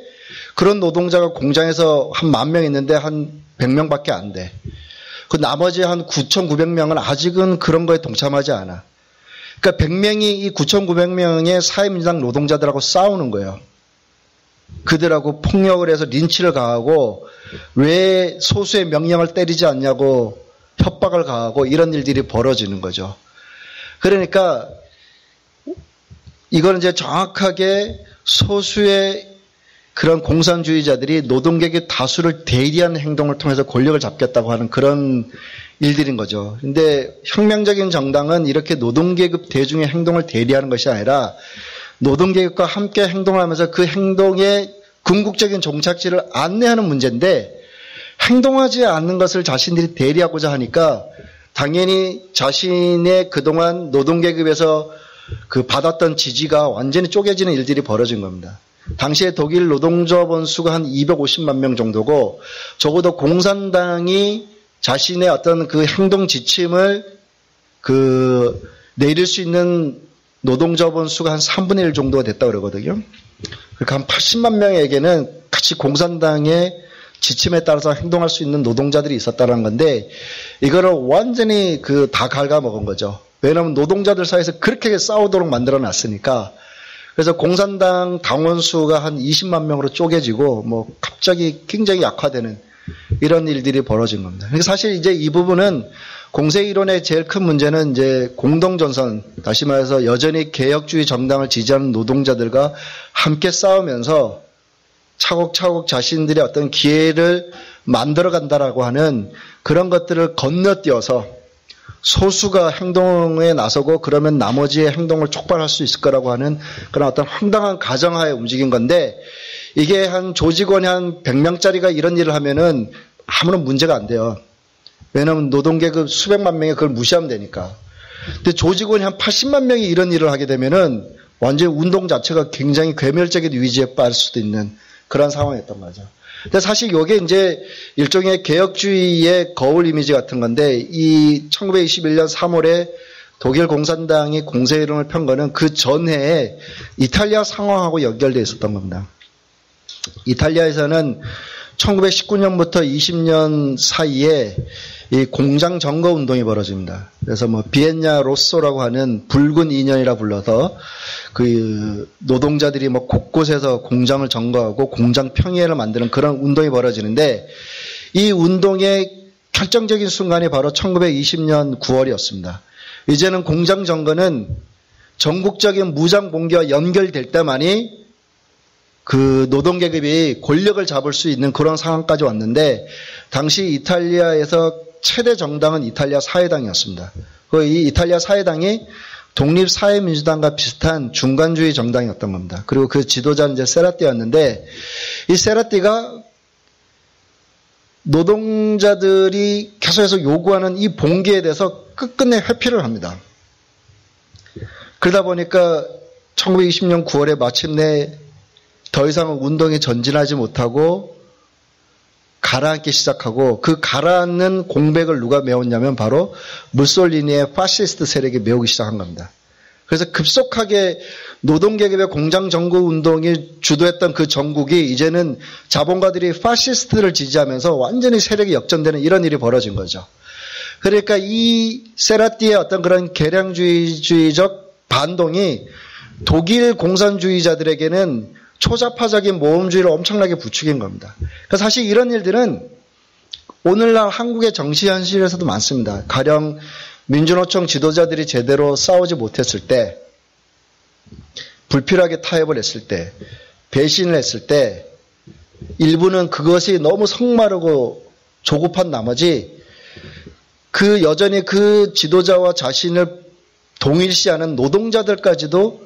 B: 그런 노동자가 공장에서 한 10,000명 있는데 한 100명밖에 안 돼. 그 나머지 한 9,900명은 아직은 그런 거에 동참하지 않아. 그러니까 100명이 이 9,900명의 사회민주당 노동자들하고 싸우는 거예요. 그들하고 폭력을 해서 린치를 가하고 왜 소수의 명령을 때리지 않냐고 협박을 가하고 이런 일들이 벌어지는 거죠. 그러니까 이거는 이제 정확하게 소수의 그런 공산주의자들이 노동계급 다수를 대리하는 행동을 통해서 권력을 잡겠다고 하는 그런 일들인 거죠. 근데 혁명적인 정당은 이렇게 노동계급 대중의 행동을 대리하는 것이 아니라 노동계급과 함께 행동을 하면서 그 행동의 궁극적인 종착지를 안내하는 문제인데, 행동하지 않는 것을 자신들이 대리하고자 하니까 당연히 자신의 그동안 노동계급에서 그 받았던 지지가 완전히 쪼개지는 일들이 벌어진 겁니다. 당시에 독일 노동조합원 수가 한 250만 명 정도고, 적어도 공산당이 자신의 어떤 그 행동 지침을 내릴 수 있는 노동조합원 수가 한 3분의 1 정도가 됐다고 그러거든요. 그러니까 한 80만 명에게는 같이 공산당의 지침에 따라서 행동할 수 있는 노동자들이 있었다는 건데, 이거를 완전히 다 갉아먹은 거죠. 왜냐하면 노동자들 사이에서 그렇게 싸우도록 만들어 놨으니까. 그래서 공산당 당원 수가 한 20만 명으로 쪼개지고, 갑자기 굉장히 약화되는 이런 일들이 벌어진 겁니다. 그러니까 사실 이제 이 부분은 공세 이론의 제일 큰 문제는 이제 공동전선, 다시 말해서 여전히 개혁주의 정당을 지지하는 노동자들과 함께 싸우면서 차곡차곡 자신들의 어떤 기회를 만들어 간다라고 하는 그런 것들을 건너뛰어서 소수가 행동에 나서고 그러면 나머지의 행동을 촉발할 수 있을 거라고 하는 그런 어떤 황당한 가정하에 움직인 건데, 이게 한 조직원이 한 100명짜리가 이런 일을 하면은 아무런 문제가 안 돼요. 왜냐하면 노동계급 수백만 명이 그걸 무시하면 되니까. 근데 조직원이 한 80만 명이 이런 일을 하게 되면은 완전히 운동 자체가 굉장히 괴멸적인 위기에 빠질 수도 있는 그런 상황이었던 거죠. 근데 사실 이게 이제 일종의 개혁주의의 거울 이미지 같은 건데, 이 1921년 3월에 독일 공산당이 공세 이론을 편 거는 그 전해에 이탈리아 상황하고 연결되어 있었던 겁니다. 이탈리아에서는 1919년부터 20년 사이에 이 공장 점거 운동이 벌어집니다. 그래서 비엔나 로쏘라고 하는 붉은 인연이라 불러서 그 노동자들이 곳곳에서 공장을 점거하고 공장 평의회를 만드는 그런 운동이 벌어지는데, 이 운동의 결정적인 순간이 바로 1920년 9월이었습니다. 이제는 공장 점거는 전국적인 무장 봉기와 연결될 때만이 그 노동계급이 권력을 잡을 수 있는 그런 상황까지 왔는데, 당시 이탈리아에서 최대 정당은 이탈리아 사회당이었습니다. 이 이탈리아 사회당이 독립사회민주당과 비슷한 중간주의 정당이었던 겁니다. 그리고 그 지도자는 이제 세라띠였는데, 이 세라띠가 노동자들이 계속해서 요구하는 이 봉기에 대해서 끝끝내 회피를 합니다. 그러다 보니까 1920년 9월에 마침내 더 이상 운동이 전진하지 못하고 가라앉기 시작하고, 그 가라앉는 공백을 누가 메웠냐면 바로 무솔리니의 파시스트 세력이 메우기 시작한 겁니다. 그래서 급속하게 노동계급의 공장 점거 운동이 주도했던 그 전국이 이제는 자본가들이 파시스트를 지지하면서 완전히 세력이 역전되는 이런 일이 벌어진 거죠. 그러니까 이 세라띠의 어떤 그런 계량주의적 반동이 독일 공산주의자들에게는 초자파적인 모험주의를 엄청나게 부추긴 겁니다. 그러니까 사실 이런 일들은 오늘날 한국의 정치 현실에서도 많습니다. 가령 민주노총 지도자들이 제대로 싸우지 못했을 때, 불필요하게 타협을 했을 때, 배신을 했을 때, 일부는 그것이 너무 성마르고 조급한 나머지 여전히 그 지도자와 자신을 동일시하는 노동자들까지도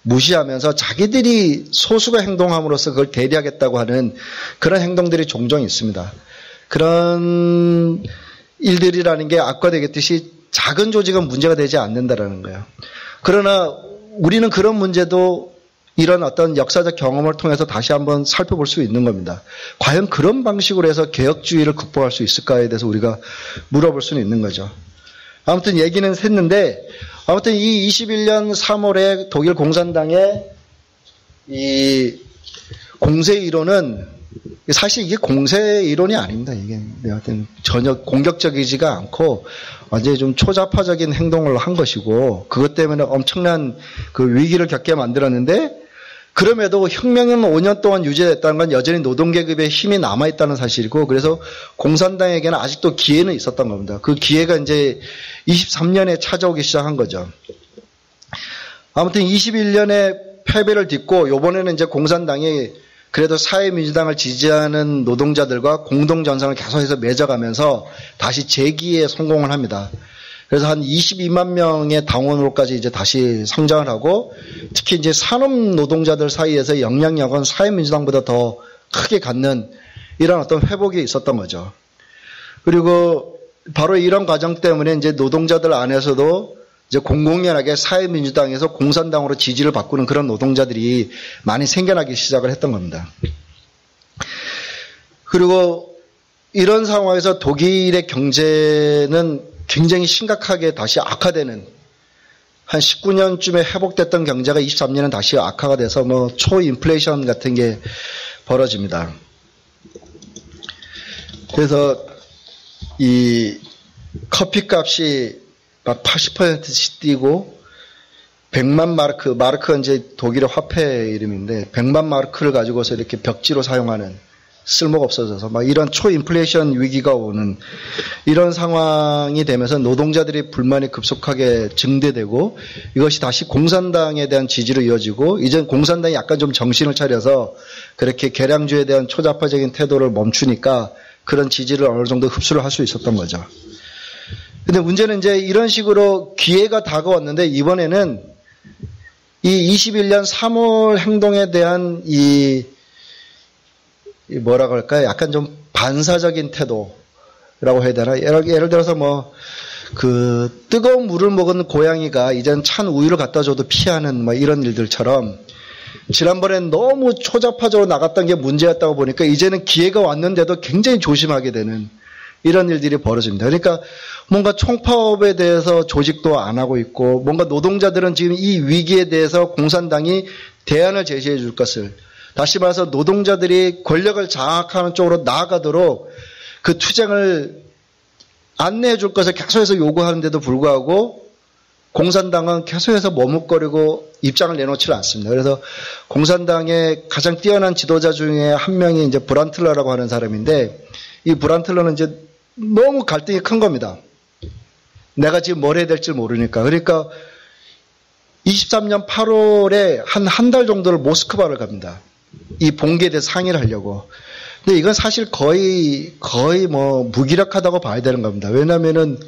B: 무시하면서 자기들이 소수가 행동함으로써 그걸 대리하겠다고 하는 그런 행동들이 종종 있습니다. 그런 일들이라는 게 아까 얘기했듯이 작은 조직은 문제가 되지 않는다라는 거예요. 그러나 우리는 그런 문제도 이런 어떤 역사적 경험을 통해서 다시 한번 살펴볼 수 있는 겁니다. 과연 그런 방식으로 해서 개혁주의를 극복할 수 있을까에 대해서 우리가 물어볼 수는 있는 거죠. 아무튼 얘기는 샜는데, 아무튼 이 21년 3월에 독일 공산당의 이 공세 이론은 사실 이게 공세 이론이 아닙니다. 이게 내가 봤을 전혀 공격적이지가 않고 완전히 좀 초자파적인 행동을 한 것이고, 그것 때문에 엄청난 그 위기를 겪게 만들었는데, 그럼에도 혁명은 5년 동안 유지됐다는 건 여전히 노동계급의 힘이 남아있다는 사실이고, 그래서 공산당에게는 아직도 기회는 있었던 겁니다. 그 기회가 이제 23년에 찾아오기 시작한 거죠. 아무튼 21년에 패배를 딛고, 요번에는 이제 공산당이 그래도 사회민주당을 지지하는 노동자들과 공동전선을 계속해서 맺어가면서 다시 재기에 성공을 합니다. 그래서 한 22만 명의 당원으로까지 이제 다시 성장을 하고, 특히 이제 산업 노동자들 사이에서 영향력은 사회민주당보다 더 크게 갖는 이런 어떤 회복이 있었던 거죠. 그리고 바로 이런 과정 때문에 이제 노동자들 안에서도 이제 공공연하게 사회민주당에서 공산당으로 지지를 바꾸는 그런 노동자들이 많이 생겨나기 시작을 했던 겁니다. 그리고 이런 상황에서 독일의 경제는 굉장히 심각하게 다시 악화되는, 한 19년쯤에 회복됐던 경제가 23년은 다시 악화가 돼서 초인플레이션 같은 게 벌어집니다. 그래서 이 커피값이 막 80%씩 뛰고 100만 마르크, 마르크가 이제 독일의 화폐 이름인데 100만 마르크를 가지고서 이렇게 벽지로 사용하는, 쓸모가 없어져서 막 이런 초인플레이션 위기가 오는 이런 상황이 되면서 노동자들의 불만이 급속하게 증대되고, 이것이 다시 공산당에 대한 지지로 이어지고, 이젠 공산당이 약간 좀 정신을 차려서 그렇게 개량주에 대한 초자파적인 태도를 멈추니까 그런 지지를 어느 정도 흡수를 할 수 있었던 거죠. 근데 문제는 이제 이런 식으로 기회가 다가왔는데, 이번에는 이 21년 3월 행동에 대한 뭐라고 할까요? 약간 좀 반사적인 태도라고 해야 되나? 예를 들어서 뜨거운 물을 먹은 고양이가 이젠 찬 우유를 갖다 줘도 피하는 이런 일들처럼, 지난번엔 너무 초자파적으로 나갔던 게 문제였다고 보니까 이제는 기회가 왔는데도 굉장히 조심하게 되는 이런 일들이 벌어집니다. 그러니까 뭔가 총파업에 대해서 조직도 안 하고 있고, 뭔가 노동자들은 지금 이 위기에 대해서 공산당이 대안을 제시해 줄 것을, 다시 말해서 노동자들이 권력을 장악하는 쪽으로 나아가도록 그 투쟁을 안내해 줄 것을 계속해서 요구하는데도 불구하고 공산당은 계속해서 머뭇거리고 입장을 내놓지 않습니다. 그래서 공산당의 가장 뛰어난 지도자 중에 한 명이 이제 브란틀러라고 하는 사람인데, 이 브란틀러는 이제 너무 갈등이 큰 겁니다. 내가 지금 뭘 해야 될지 모르니까. 그러니까 23년 8월에 한 달 정도를 모스크바를 갑니다. 이 봉기에 대해서 상의를 하려고. 근데 이건 사실 거의 무기력하다고 봐야 되는 겁니다. 왜냐면은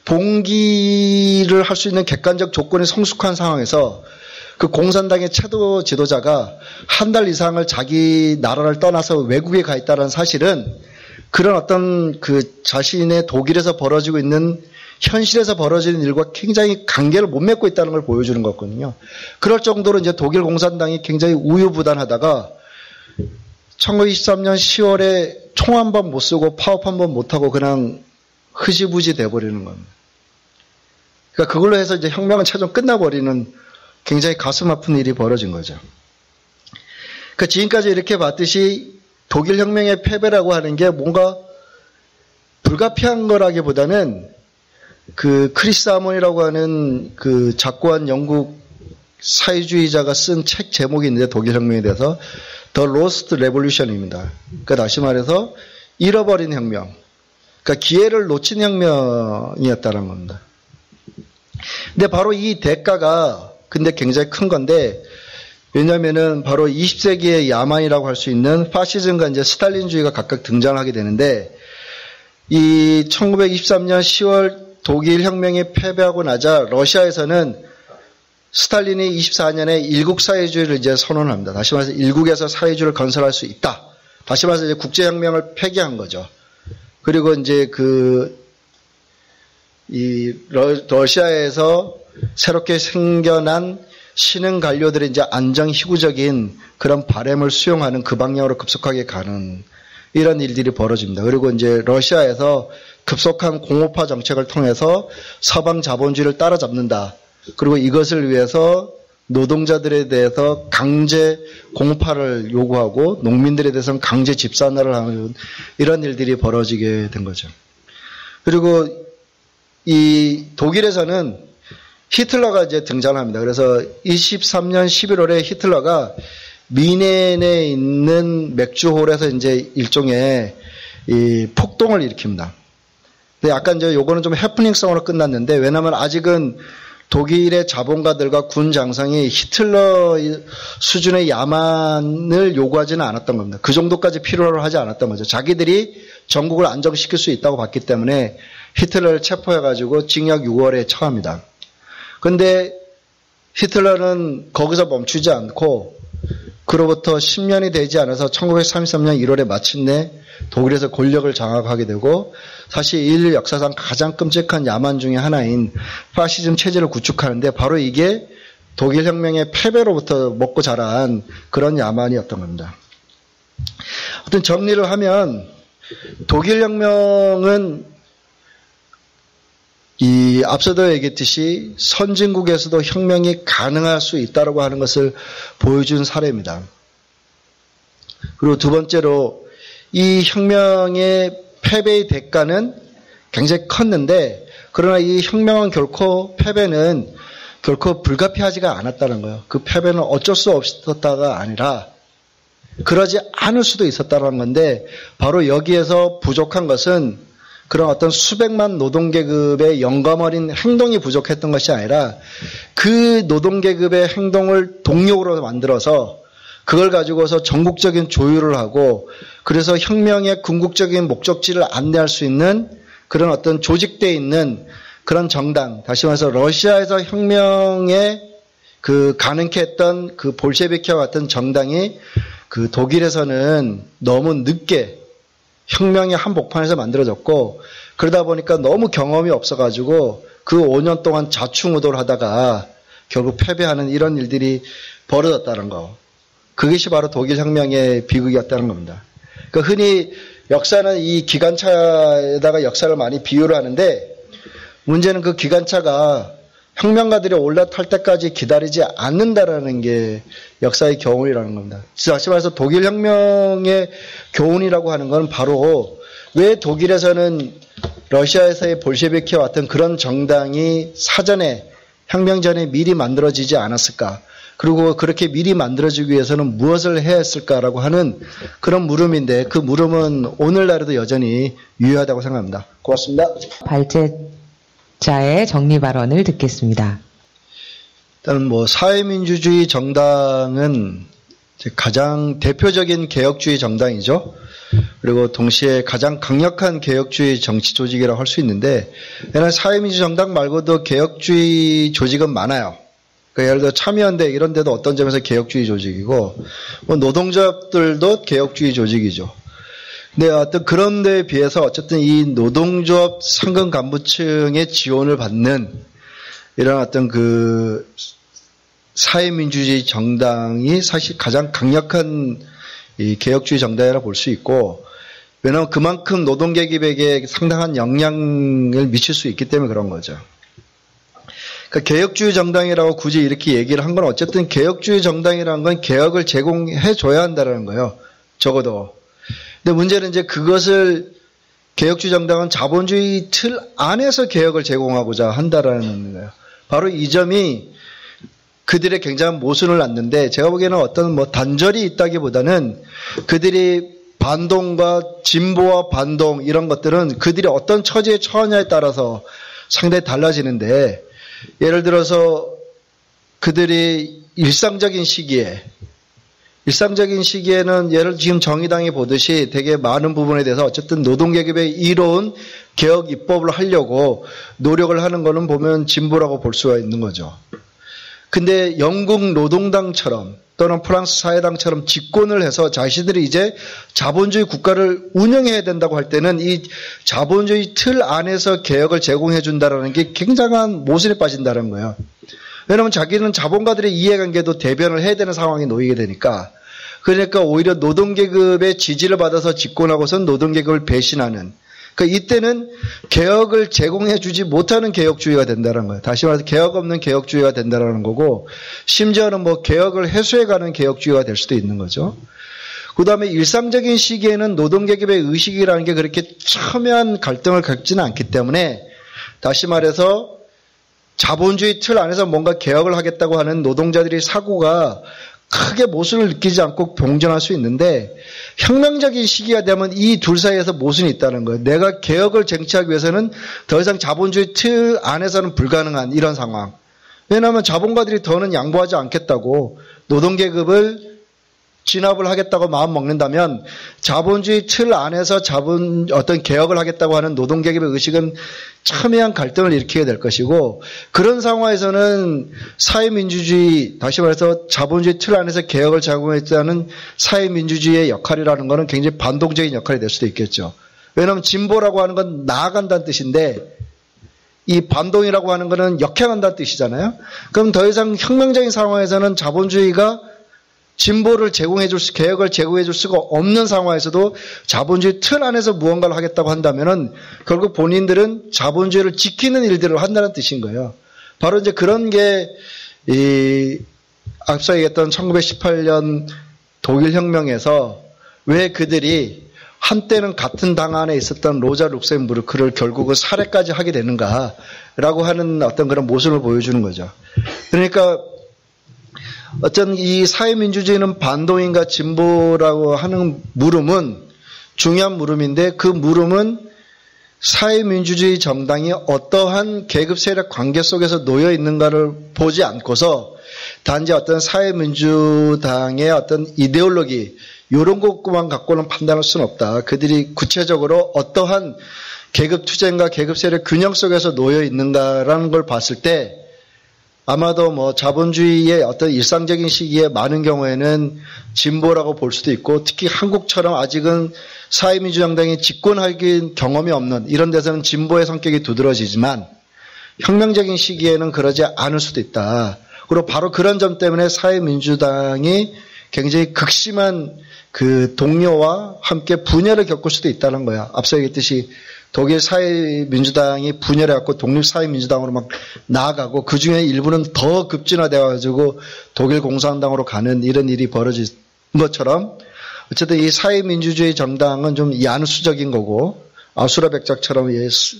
B: 봉기를 할 수 있는 객관적 조건이 성숙한 상황에서 그 공산당의 최고 지도자가 한 달 이상을 자기 나라를 떠나서 외국에 가 있다는 사실은 그런 어떤 그 자신의 독일에서 벌어지고 있는, 현실에서 벌어지는 일과 굉장히 관계를 못 맺고 있다는 걸 보여주는 거거든요. 그럴 정도로 이제 독일 공산당이 굉장히 우유부단하다가 1923년 10월에 총 한 번 못 쓰고 파업 한 번 못 하고 그냥 흐지부지 돼버리는 겁니다. 그러니까 그걸로 해서 이제 혁명은 최종 끝나버리는 굉장히 가슴 아픈 일이 벌어진 거죠. 그러니까 지금까지 이렇게 봤듯이 독일 혁명의 패배라고 하는 게 뭔가 불가피한 거라기보다는 그 크리스 아몬이라고 하는 그 작고한 영국 사회주의자가 쓴 책 제목이 있는데 독일혁명에 대해서 The Lost Revolution입니다. 그러니까 다시 말해서 잃어버린 혁명. 그러니까 기회를 놓친 혁명이었다는 겁니다. 근데 바로 이 대가가 근데 굉장히 큰 건데 왜냐면은 바로 20세기의 야만이라고 할 수 있는 파시즘과 이제 스탈린주의가 각각 등장하게 되는데 이 1923년 10월 독일 혁명이 패배하고 나자 러시아에서는 스탈린이 24년에 일국 사회주의를 이제 선언합니다. 다시 말해서 일국에서 사회주의를 건설할 수 있다. 다시 말해서 이제 국제혁명을 폐기한 거죠. 그리고 이제 러시아에서 새롭게 생겨난 신흥 관료들의 이제 안정희구적인 그런 바램을 수용하는 그 방향으로 급속하게 가는 이런 일들이 벌어집니다. 그리고 이제 러시아에서 급속한 공업화 정책을 통해서 서방 자본주의를 따라잡는다. 그리고 이것을 위해서 노동자들에 대해서 강제 공업화를 요구하고 농민들에 대해서는 강제 집산화를 하는 이런 일들이 벌어지게 된 거죠. 그리고 이 독일에서는 히틀러가 이제 등장합니다. 그래서 23년 11월에 히틀러가 미넨에 있는 맥주홀에서 이제 일종의 이 폭동을 일으킵니다. 근데 약간 이제 요거는 좀 해프닝성으로 끝났는데 왜냐하면 아직은 독일의 자본가들과 군 장성이 히틀러 수준의 야만을 요구하지는 않았던 겁니다. 그 정도까지 필요로 하지 않았던 거죠. 자기들이 전국을 안정시킬 수 있다고 봤기 때문에 히틀러를 체포해가지고 징역 6월에 처합니다. 그런데 히틀러는 거기서 멈추지 않고 그로부터 10년이 되지 않아서 1933년 1월에 마침내 독일에서 권력을 장악하게 되고 사실 인류 역사상 가장 끔찍한 야만 중에 하나인 파시즘 체제를 구축하는데 바로 이게 독일 혁명의 패배로부터 먹고 자란 그런 야만이었던 겁니다. 어떤 정리를 하면 독일 혁명은 이 앞서도 얘기했듯이 선진국에서도 혁명이 가능할 수 있다고 하는 것을 보여준 사례입니다. 그리고 두 번째로 이 혁명의 패배의 대가는 굉장히 컸는데 그러나 이 혁명은 결코 패배는 결코 불가피하지가 않았다는 거예요. 그 패배는 어쩔 수 없었다가 아니라 그러지 않을 수도 있었다는 건데 바로 여기에서 부족한 것은 그런 어떤 수백만 노동계급의 영감어린 행동이 부족했던 것이 아니라 그 노동계급의 행동을 동력으로 만들어서 그걸 가지고서 전국적인 조율을 하고 그래서 혁명의 궁극적인 목적지를 안내할 수 있는 그런 어떤 조직되어 있는 그런 정당, 다시 말해서 러시아에서 혁명에 그 가능케 했던 그 볼셰비키와 같은 정당이 그 독일에서는 너무 늦게 혁명의 한복판에서 만들어졌고 그러다 보니까 너무 경험이 없어가지고 그 5년 동안 자충우돌 하다가 결국 패배하는 이런 일들이 벌어졌다는 거. 그것이 바로 독일 혁명의 비극이었다는 겁니다. 그러니까 흔히 역사는 이 기관차에다가 역사를 많이 비유를 하는데 문제는 그 기관차가 혁명가들이 올라탈 때까지 기다리지 않는다라는 게 역사의 교훈이라는 겁니다. 다시 말해서 독일 혁명의 교훈이라고 하는 건 바로 왜 독일에서는 러시아에서의 볼셰비키와 같은 그런 정당이 사전에 혁명 전에 미리 만들어지지 않았을까? 그리고 그렇게 미리 만들어지기 위해서는 무엇을 해야 했을까라고 하는 그런 물음인데 그 물음은 오늘날에도 여전히 유효하다고 생각합니다. 고맙습니다.
A: 발제자의 정리 발언을 듣겠습니다.
B: 일단 사회민주주의 정당은 가장 대표적인 개혁주의 정당이죠. 그리고 동시에 가장 강력한 개혁주의 정치 조직이라고 할 수 있는데 왜냐하면 사회민주주의 정당 말고도 개혁주의 조직은 많아요. 그러니까 예를 들어 참여연대 이런 데도 어떤 점에서 개혁주의 조직이고 노동조합들도 개혁주의 조직이죠. 근데 어떤 그런 데에 비해서 어쨌든 이 노동조합 상근 간부층의 지원을 받는 이런 어떤 그 사회민주주의 정당이 사실 가장 강력한 이 개혁주의 정당이라고 볼 수 있고 왜냐하면 그만큼 노동계급에게 상당한 영향을 미칠 수 있기 때문에 그런 거죠. 그러니까 개혁주의 정당이라고 굳이 이렇게 얘기를 한 건 어쨌든 개혁주의 정당이라는 건 개혁을 제공해 줘야 한다는 거예요. 적어도. 근데 문제는 이제 그것을 개혁주의 정당은 자본주의 틀 안에서 개혁을 제공하고자 한다라는 거예요. 바로 이 점이 그들의 굉장한 모순을 낳는데, 제가 보기에는 어떤 단절이 있다기보다는 그들이 반동과 진보와 반동 이런 것들은 그들이 어떤 처지에 처하냐에 따라서 상당히 달라지는데, 예를 들어서 그들이 일상적인 시기에는 예를 지금 정의당이 보듯이 되게 많은 부분에 대해서 어쨌든 노동계급의 이로운 개혁 입법을 하려고 노력을 하는 거는 보면 진보라고 볼 수가 있는 거죠. 근데 영국 노동당처럼 또는 프랑스 사회당처럼 집권을 해서 자신들이 이제 자본주의 국가를 운영해야 된다고 할 때는 이 자본주의 틀 안에서 개혁을 제공해 준다라는 게 굉장한 모순에 빠진다는 거예요. 왜냐하면 자기는 자본가들의 이해관계도 대변을 해야 되는 상황에 놓이게 되니까, 그러니까 오히려 노동계급의 지지를 받아서 집권하고선 노동계급을 배신하는, 그러니까 이때는 개혁을 제공해 주지 못하는 개혁주의가 된다는 거예요. 다시 말해서 개혁 없는 개혁주의가 된다는 거고, 심지어는 개혁을 해소해가는 개혁주의가 될 수도 있는 거죠. 그 다음에 일상적인 시기에는 노동계급의 의식이라는 게 그렇게 첨예한 갈등을 겪지는 않기 때문에, 다시 말해서 자본주의 틀 안에서 뭔가 개혁을 하겠다고 하는 노동자들의 사고가 크게 모순을 느끼지 않고 봉전할 수 있는데, 혁명적인 시기가 되면 이 둘 사이에서 모순이 있다는 거예요. 내가 개혁을 쟁취하기 위해서는 더 이상 자본주의 틀 안에서는 불가능한 이런 상황. 왜냐하면 자본가들이 더는 양보하지 않겠다고, 노동계급을 진압을 하겠다고 마음 먹는다면 자본주의 틀 안에서 어떤 개혁을 하겠다고 하는 노동계급의 의식은 첨예한 갈등을 일으키게 될 것이고, 그런 상황에서는 사회민주주의, 다시 말해서 자본주의 틀 안에서 개혁을 제공했다는 사회민주주의의 역할이라는 것은 굉장히 반동적인 역할이 될 수도 있겠죠. 왜냐하면 진보라고 하는 건 나아간다는 뜻인데, 이 반동이라고 하는 것은 역행한다는 뜻이잖아요. 그럼 더 이상 혁명적인 상황에서는 자본주의가 진보를 개혁을 제공해 줄 수가 없는 상황에서도 자본주의 틀 안에서 무언가를 하겠다고 한다면은 결국 본인들은 자본주의를 지키는 일들을 한다는 뜻인 거예요. 바로 이제 그런 게 앞서 얘기했던 1918년 독일 혁명에서 왜 그들이 한때는 같은 당 안에 있었던 로자 룩셈부르크를 결국은 살해까지 하게 되는가라고 하는 어떤 그런 모습을 보여주는 거죠. 그러니까 어떤 이 사회민주주의는 반동인가 진보라고 하는 물음은 중요한 물음인데, 그 물음은 사회민주주의 정당이 어떠한 계급 세력 관계 속에서 놓여 있는가를 보지 않고서 단지 어떤 사회민주당의 어떤 이데올로기 이런 것만 갖고는 판단할 수는 없다. 그들이 구체적으로 어떠한 계급 투쟁과 계급 세력 균형 속에서 놓여 있는가라는 걸 봤을 때, 아마도 자본주의의 어떤 일상적인 시기에 많은 경우에는 진보라고 볼 수도 있고, 특히 한국처럼 아직은 사회민주정당이 집권할 경험이 없는 이런 데서는 진보의 성격이 두드러지지만, 혁명적인 시기에는 그러지 않을 수도 있다. 그리고 바로 그런 점 때문에 사회민주당이 굉장히 극심한 그 동료와 함께 분열을 겪을 수도 있다는 거야. 앞서 얘기했듯이 독일 사회민주당이 분열해갖고 독립사회민주당으로 막 나아가고, 그 중에 일부는 더 급진화돼가지고 독일 공산당으로 가는 이런 일이 벌어진 것처럼, 어쨌든 이 사회민주주의 정당은 좀 야누수적인 거고, 아수라백작처럼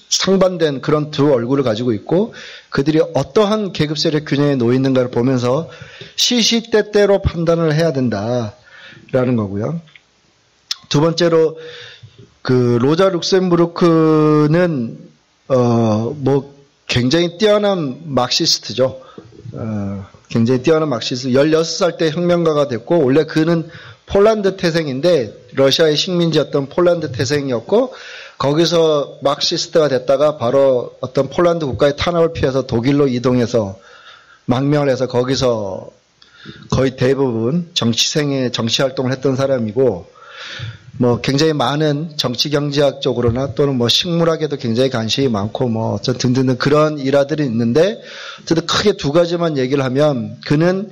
B: 상반된 그런 두 얼굴을 가지고 있고, 그들이 어떠한 계급 세력 균형에 놓여 있는가를 보면서 시시때때로 판단을 해야 된다라는 거고요. 두 번째로, 그 로자 룩셈부르크는 굉장히 뛰어난 막시스트죠. 굉장히 뛰어난 막시스트. 16살 때 혁명가가 됐고, 원래 그는 폴란드 태생인데 러시아의 식민지였던 폴란드 태생이었고, 거기서 막시스트가 됐다가 바로 어떤 폴란드 국가의 탄압을 피해서 독일로 이동해서 망명을 해서 거기서 거의 대부분 정치 활동을 했던 사람이고, 굉장히 많은 정치 경제학 쪽으로나 또는 식물학에도 굉장히 관심이 많고 등등등 그런 일화들이 있는데, 어쨌든 크게 두 가지만 얘기를 하면, 그는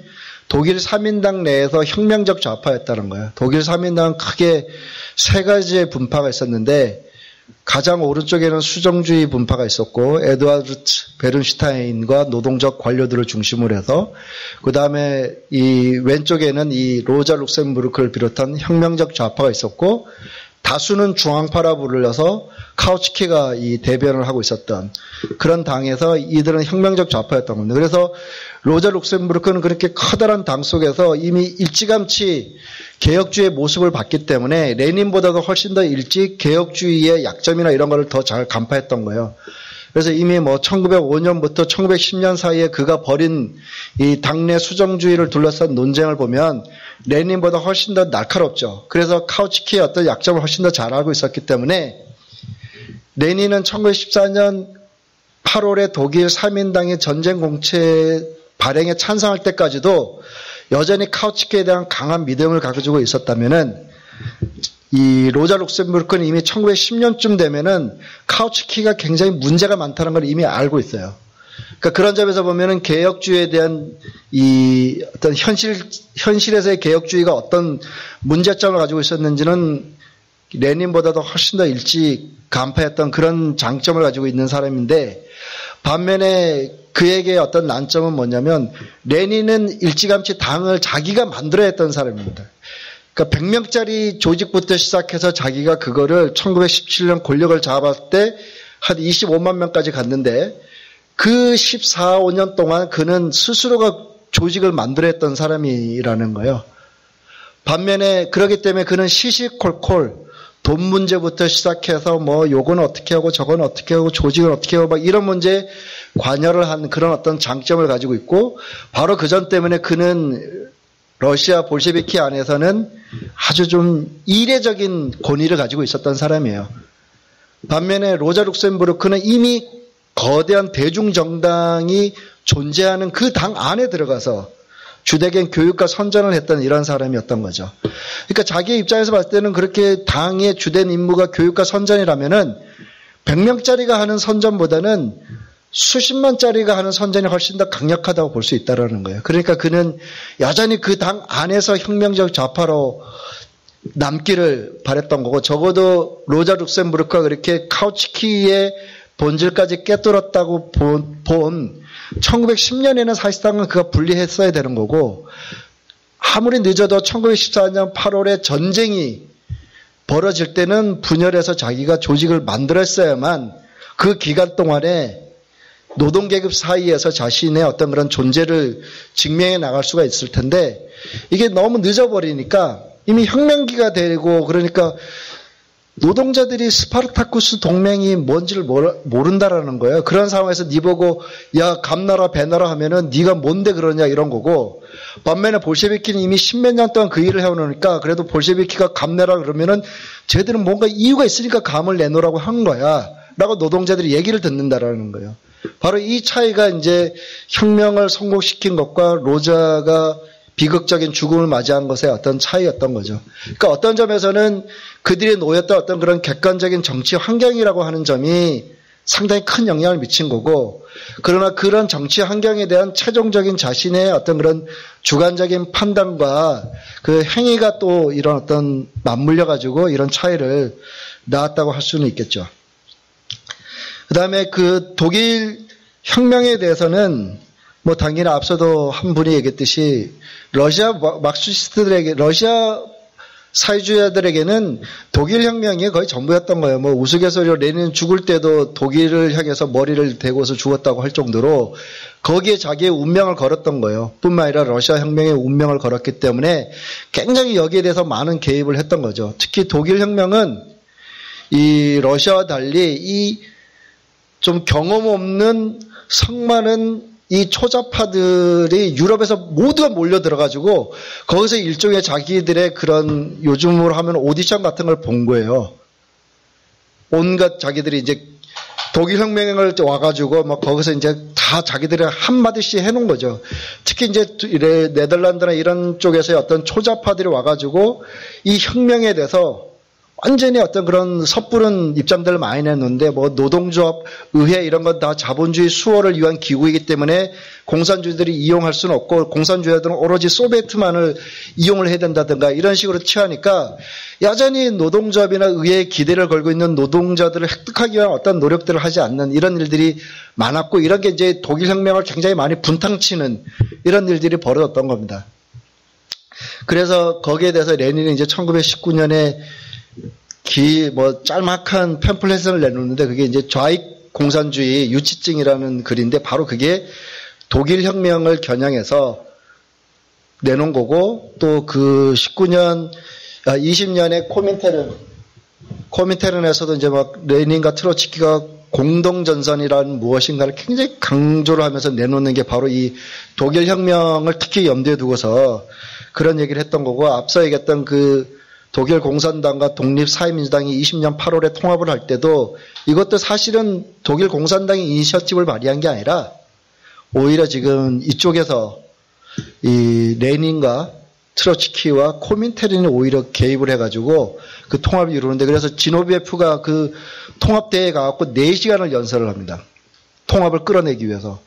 B: 독일 3인당 내에서 혁명적 좌파였다는 거예요. 독일 3인당은 크게 세 가지의 분파가 있었는데, 가장 오른쪽에는 수정주의 분파가 있었고, 에드와르트 베른슈타인과 노동적 관료들을 중심으로 해서, 그 다음에 이 왼쪽에는 이 로자 룩셈부르크를 비롯한 혁명적 좌파가 있었고, 다수는 중앙파라 불려서 카우츠키가 이 대변을 하고 있었던 그런 당에서 이들은 혁명적 좌파였던 겁니다. 그래서 로자 룩셈부르크는 그렇게 커다란 당 속에서 이미 일찌감치 개혁주의의 모습을 봤기 때문에 레닌보다도 훨씬 더 일찍 개혁주의의 약점이나 이런 거를 더 잘 간파했던 거예요. 그래서 이미 1905년부터 1910년 사이에 그가 벌인 이 당내 수정주의를 둘러싼 논쟁을 보면 레닌보다 훨씬 더 날카롭죠. 그래서 카우츠키의 어떤 약점을 훨씬 더 잘 알고 있었기 때문에 레닌은 1914년 8월에 독일 3인당의 전쟁 공채 발행에 찬성할 때까지도 여전히 카우츠키에 대한 강한 믿음을 가지고 있었다면은 이 로자 룩셈부르크는 이미 1910년쯤 되면은 카우츠키가 굉장히 문제가 많다는 걸 이미 알고 있어요. 그러니까 그런 점에서 보면은 개혁주의에 대한 이 어떤 현실에서의 개혁주의가 어떤 문제점을 가지고 있었는지는 레닌보다도 훨씬 더 일찍 간파했던 그런 장점을 가지고 있는 사람인데, 반면에 그에게 어떤 난점은 뭐냐면 레닌은 일찌감치 당을 자기가 만들어야 했던 사람입니다. 그러니까 100명짜리 조직부터 시작해서 자기가 그거를 1917년 권력을 잡았을 때 한 25만 명까지 갔는데 그 14, 5년 동안 그는 스스로가 조직을 만들어야 했던 사람이라는 거예요. 반면에 그렇기 때문에 그는 시시콜콜 돈 문제부터 시작해서 요건 어떻게 하고 저건 어떻게 하고 조직을 어떻게 하고 막 이런 문제에 관여를 한 그런 어떤 장점을 가지고 있고, 바로 그 점 때문에 그는 러시아 볼셰비키 안에서는 아주 좀 이례적인 권위를 가지고 있었던 사람이에요. 반면에 로자 룩셈부르크는 이미 거대한 대중정당이 존재하는 그 당 안에 들어가서 주되겐 교육과 선전을 했던 이런 사람이었던 거죠. 그러니까 자기의 입장에서 봤을 때는 그렇게 당의 주된 임무가 교육과 선전이라면은 100명짜리가 하는 선전보다는 수십만짜리가 하는 선전이 훨씬 더 강력하다고 볼 수 있다는 거예요. 그러니까 그는 여전히 그 당 안에서 혁명적 좌파로 남기를 바랬던 거고, 적어도 로자 룩셈부르크가 그렇게 카우츠키의 본질까지 꿰뚫었다고 본 1910년에는 사실상은 그가 분리했어야 되는 거고, 아무리 늦어도 1914년 8월에 전쟁이 벌어질 때는 분열해서 자기가 조직을 만들었어야만 그 기간 동안에 노동계급 사이에서 자신의 어떤 그런 존재를 증명해 나갈 수가 있을 텐데, 이게 너무 늦어버리니까 이미 혁명기가 되고, 그러니까 노동자들이 스파르타쿠스 동맹이 뭔지를 모른다라는 거예요. 그런 상황에서 네 보고 야 감나라 배나라 하면은 네가 뭔데 그러냐 이런 거고, 반면에 볼셰비키는 이미 십몇 년 동안 그 일을 해오니까 그래도 볼셰비키가 감내라 그러면은 쟤들은 뭔가 이유가 있으니까 감을 내놓으라고 한 거야 라고 노동자들이 얘기를 듣는다라는 거예요. 바로 이 차이가 이제 혁명을 성공시킨 것과 로자가 비극적인 죽음을 맞이한 것의 어떤 차이였던 거죠. 그러니까 어떤 점에서는 그들이 놓였던 어떤 그런 객관적인 정치 환경이라고 하는 점이 상당히 큰 영향을 미친 거고, 그러나 그런 정치 환경에 대한 최종적인 자신의 어떤 그런 주관적인 판단과 그 행위가 또 이런 어떤 맞물려 가지고 이런 차이를 낳았다고 할 수는 있겠죠. 그 다음에 그 독일 혁명에 대해서는 당연히 앞서도 한 분이 얘기했듯이 러시아 막시스트들에게, 러시아 사회주의자들에게는 독일 혁명이 거의 전부였던 거예요. 우스갯소리로 레닌 죽을 때도 독일을 향해서 머리를 대고서 죽었다고 할 정도로 거기에 자기의 운명을 걸었던 거예요. 뿐만 아니라 러시아 혁명의 운명을 걸었기 때문에 굉장히 여기에 대해서 많은 개입을 했던 거죠. 특히 독일 혁명은 이 러시아와 달리 이 좀 경험 없는 성 많은 이 초자파들이 유럽에서 모두가 몰려 들어가지고 거기서 일종의 자기들의 그런 요즘으로 하면 오디션 같은 걸 본 거예요. 온갖 자기들이 이제 독일 혁명을 와가지고 막 거기서 이제 다 자기들이 한마디씩 해놓은 거죠. 특히 이제 네덜란드나 이런 쪽에서의 어떤 초자파들이 와가지고 이 혁명에 대해서 완전히 어떤 그런 섣부른 입장들을 많이 냈는데, 노동조합, 의회 이런 건 다 자본주의 수호를 위한 기구이기 때문에 공산주의들이 이용할 수는 없고, 공산주의들은 오로지 소비에트만을 이용을 해야 된다든가 이런 식으로 취하니까 여전히 노동조합이나 의회에 기대를 걸고 있는 노동자들을 획득하기 위한 어떤 노력들을 하지 않는 이런 일들이 많았고, 이런 게 이제 독일 혁명을 굉장히 많이 분탕치는 이런 일들이 벌어졌던 겁니다. 그래서 거기에 대해서 레닌은 이제 1919년에 짤막한 팸플렛을 내놓는데 그게 이제 좌익 공산주의 유치증이라는 글인데 바로 그게 독일 혁명을 겨냥해서 내놓은 거고 또 그 20년에 코민테른에서도 이제 막 레닌과 트로츠키가 공동전선이란 무엇인가를 굉장히 강조를 하면서 내놓는 게 바로 이 독일 혁명을 특히 염두에 두고서 그런 얘기를 했던 거고 앞서 얘기했던 그 독일 공산당과 독립사회민주당이 20년 8월에 통합을 할 때도 이것도 사실은 독일 공산당이 이니셔티브를 발휘한 게 아니라 오히려 지금 이쪽에서 이 레닌과 트로츠키와 코민테른이 오히려 개입을 해가지고 그 통합을 이루는데 그래서 지노비에프가 그 통합대회에 가갖고 4시간을 연설을 합니다. 통합을 끌어내기 위해서.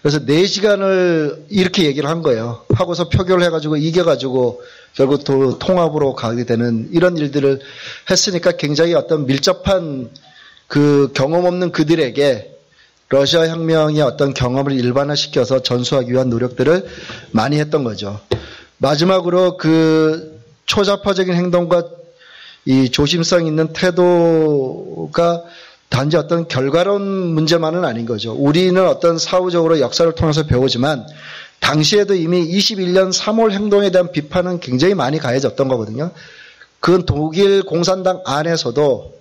B: 그래서 4시간을 이렇게 얘기를 한 거예요. 하고서 표결을 해가지고 이겨가지고 결국 또 통합으로 가게 되는 이런 일들을 했으니까 굉장히 어떤 밀접한 그 경험 없는 그들에게 러시아 혁명의 어떤 경험을 일반화시켜서 전수하기 위한 노력들을 많이 했던 거죠. 마지막으로 그 초자파적인 행동과 이 조심성 있는 태도가 단지 어떤 결과론 문제만은 아닌 거죠. 우리는 어떤 사후적으로 역사를 통해서 배우지만 당시에도 이미 21년 3월 행동에 대한 비판은 굉장히 많이 가해졌던 거거든요. 그건 독일 공산당 안에서도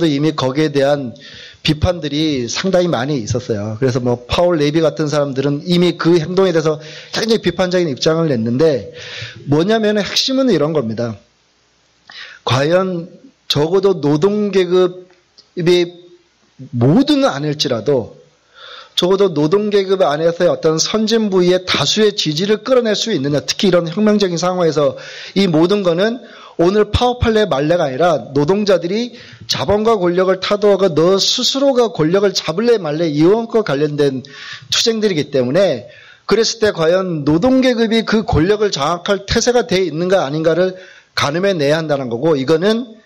B: 이미 거기에 대한 비판들이 상당히 많이 있었어요. 그래서 뭐 파울 레비 같은 사람들은 이미 그 행동에 대해서 굉장히 비판적인 입장을 냈는데 뭐냐면 핵심은 이런 겁니다. 과연 적어도 노동계급이 모두는 아닐지라도 적어도 노동계급 안에서의 어떤 선진 부위의 다수의 지지를 끌어낼 수 있느냐. 특히 이런 혁명적인 상황에서 이 모든 거는 오늘 파워팔레의 말레가 아니라 노동자들이 자본과 권력을 타도하고 너 스스로가 권력을 잡을래 말래 이원과 관련된 투쟁들이기 때문에 그랬을 때 과연 노동계급이 그 권력을 장악할 태세가 돼 있는가 아닌가를 가늠해내야 한다는 거고 이거는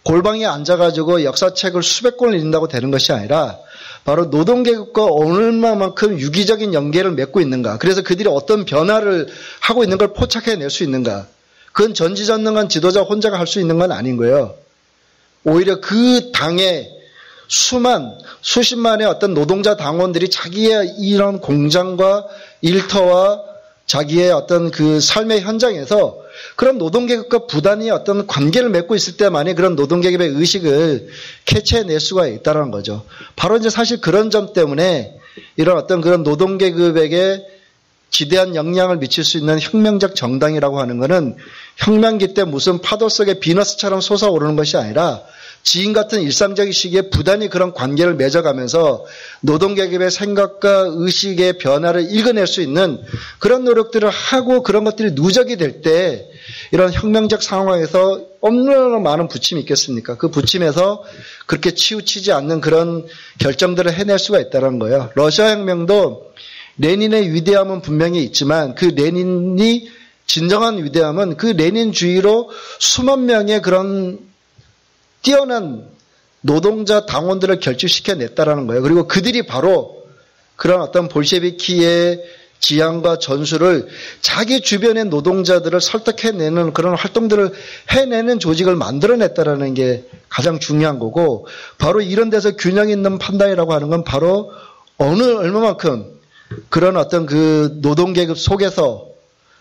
B: 골방에 앉아가지고 역사책을 수백 권을 읽는다고 되는 것이 아니라 바로 노동계급과 얼마만큼 유기적인 연계를 맺고 있는가. 그래서 그들이 어떤 변화를 하고 있는 걸 포착해낼 수 있는가. 그건 전지전능한 지도자 혼자가 할 수 있는 건 아닌 거예요. 오히려 그 당의 수십만의 어떤 노동자 당원들이 자기의 이런 공장과 일터와 자기의 어떤 그 삶의 현장에서 그런 노동계급과 부단히 어떤 관계를 맺고 있을 때만이 그런 노동계급의 의식을 캐치해낼 수가 있다는 거죠. 바로 이제 사실 그런 점 때문에 이런 어떤 그런 노동계급에게 지대한 영향을 미칠 수 있는 혁명적 정당이라고 하는 것은 혁명기 때 무슨 파도 속에 비너스처럼 솟아오르는 것이 아니라 지인 같은 일상적인 시기에 부단히 그런 관계를 맺어가면서 노동계급의 생각과 의식의 변화를 읽어낼 수 있는 그런 노력들을 하고 그런 것들이 누적이 될 때 이런 혁명적 상황에서 얼마나 많은 부침이 있겠습니까? 그 부침에서 그렇게 치우치지 않는 그런 결정들을 해낼 수가 있다는 거예요. 러시아 혁명도 레닌의 위대함은 분명히 있지만 그 레닌이 진정한 위대함은 그 레닌주의로 수만 명의 그런 뛰어난 노동자 당원들을 결집시켜냈다라는 거예요. 그리고 그들이 바로 그런 어떤 볼셰비키의 지향과 전술을 자기 주변의 노동자들을 설득해내는 그런 활동들을 해내는 조직을 만들어냈다라는 게 가장 중요한 거고 바로 이런 데서 균형 있는 판단이라고 하는 건 바로 얼마만큼 그런 어떤 그 노동계급 속에서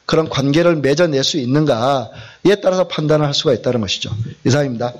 B: 그런 관계를 맺어낼 수 있는가에 따라서 판단을 할 수가 있다는 것이죠. 이상입니다.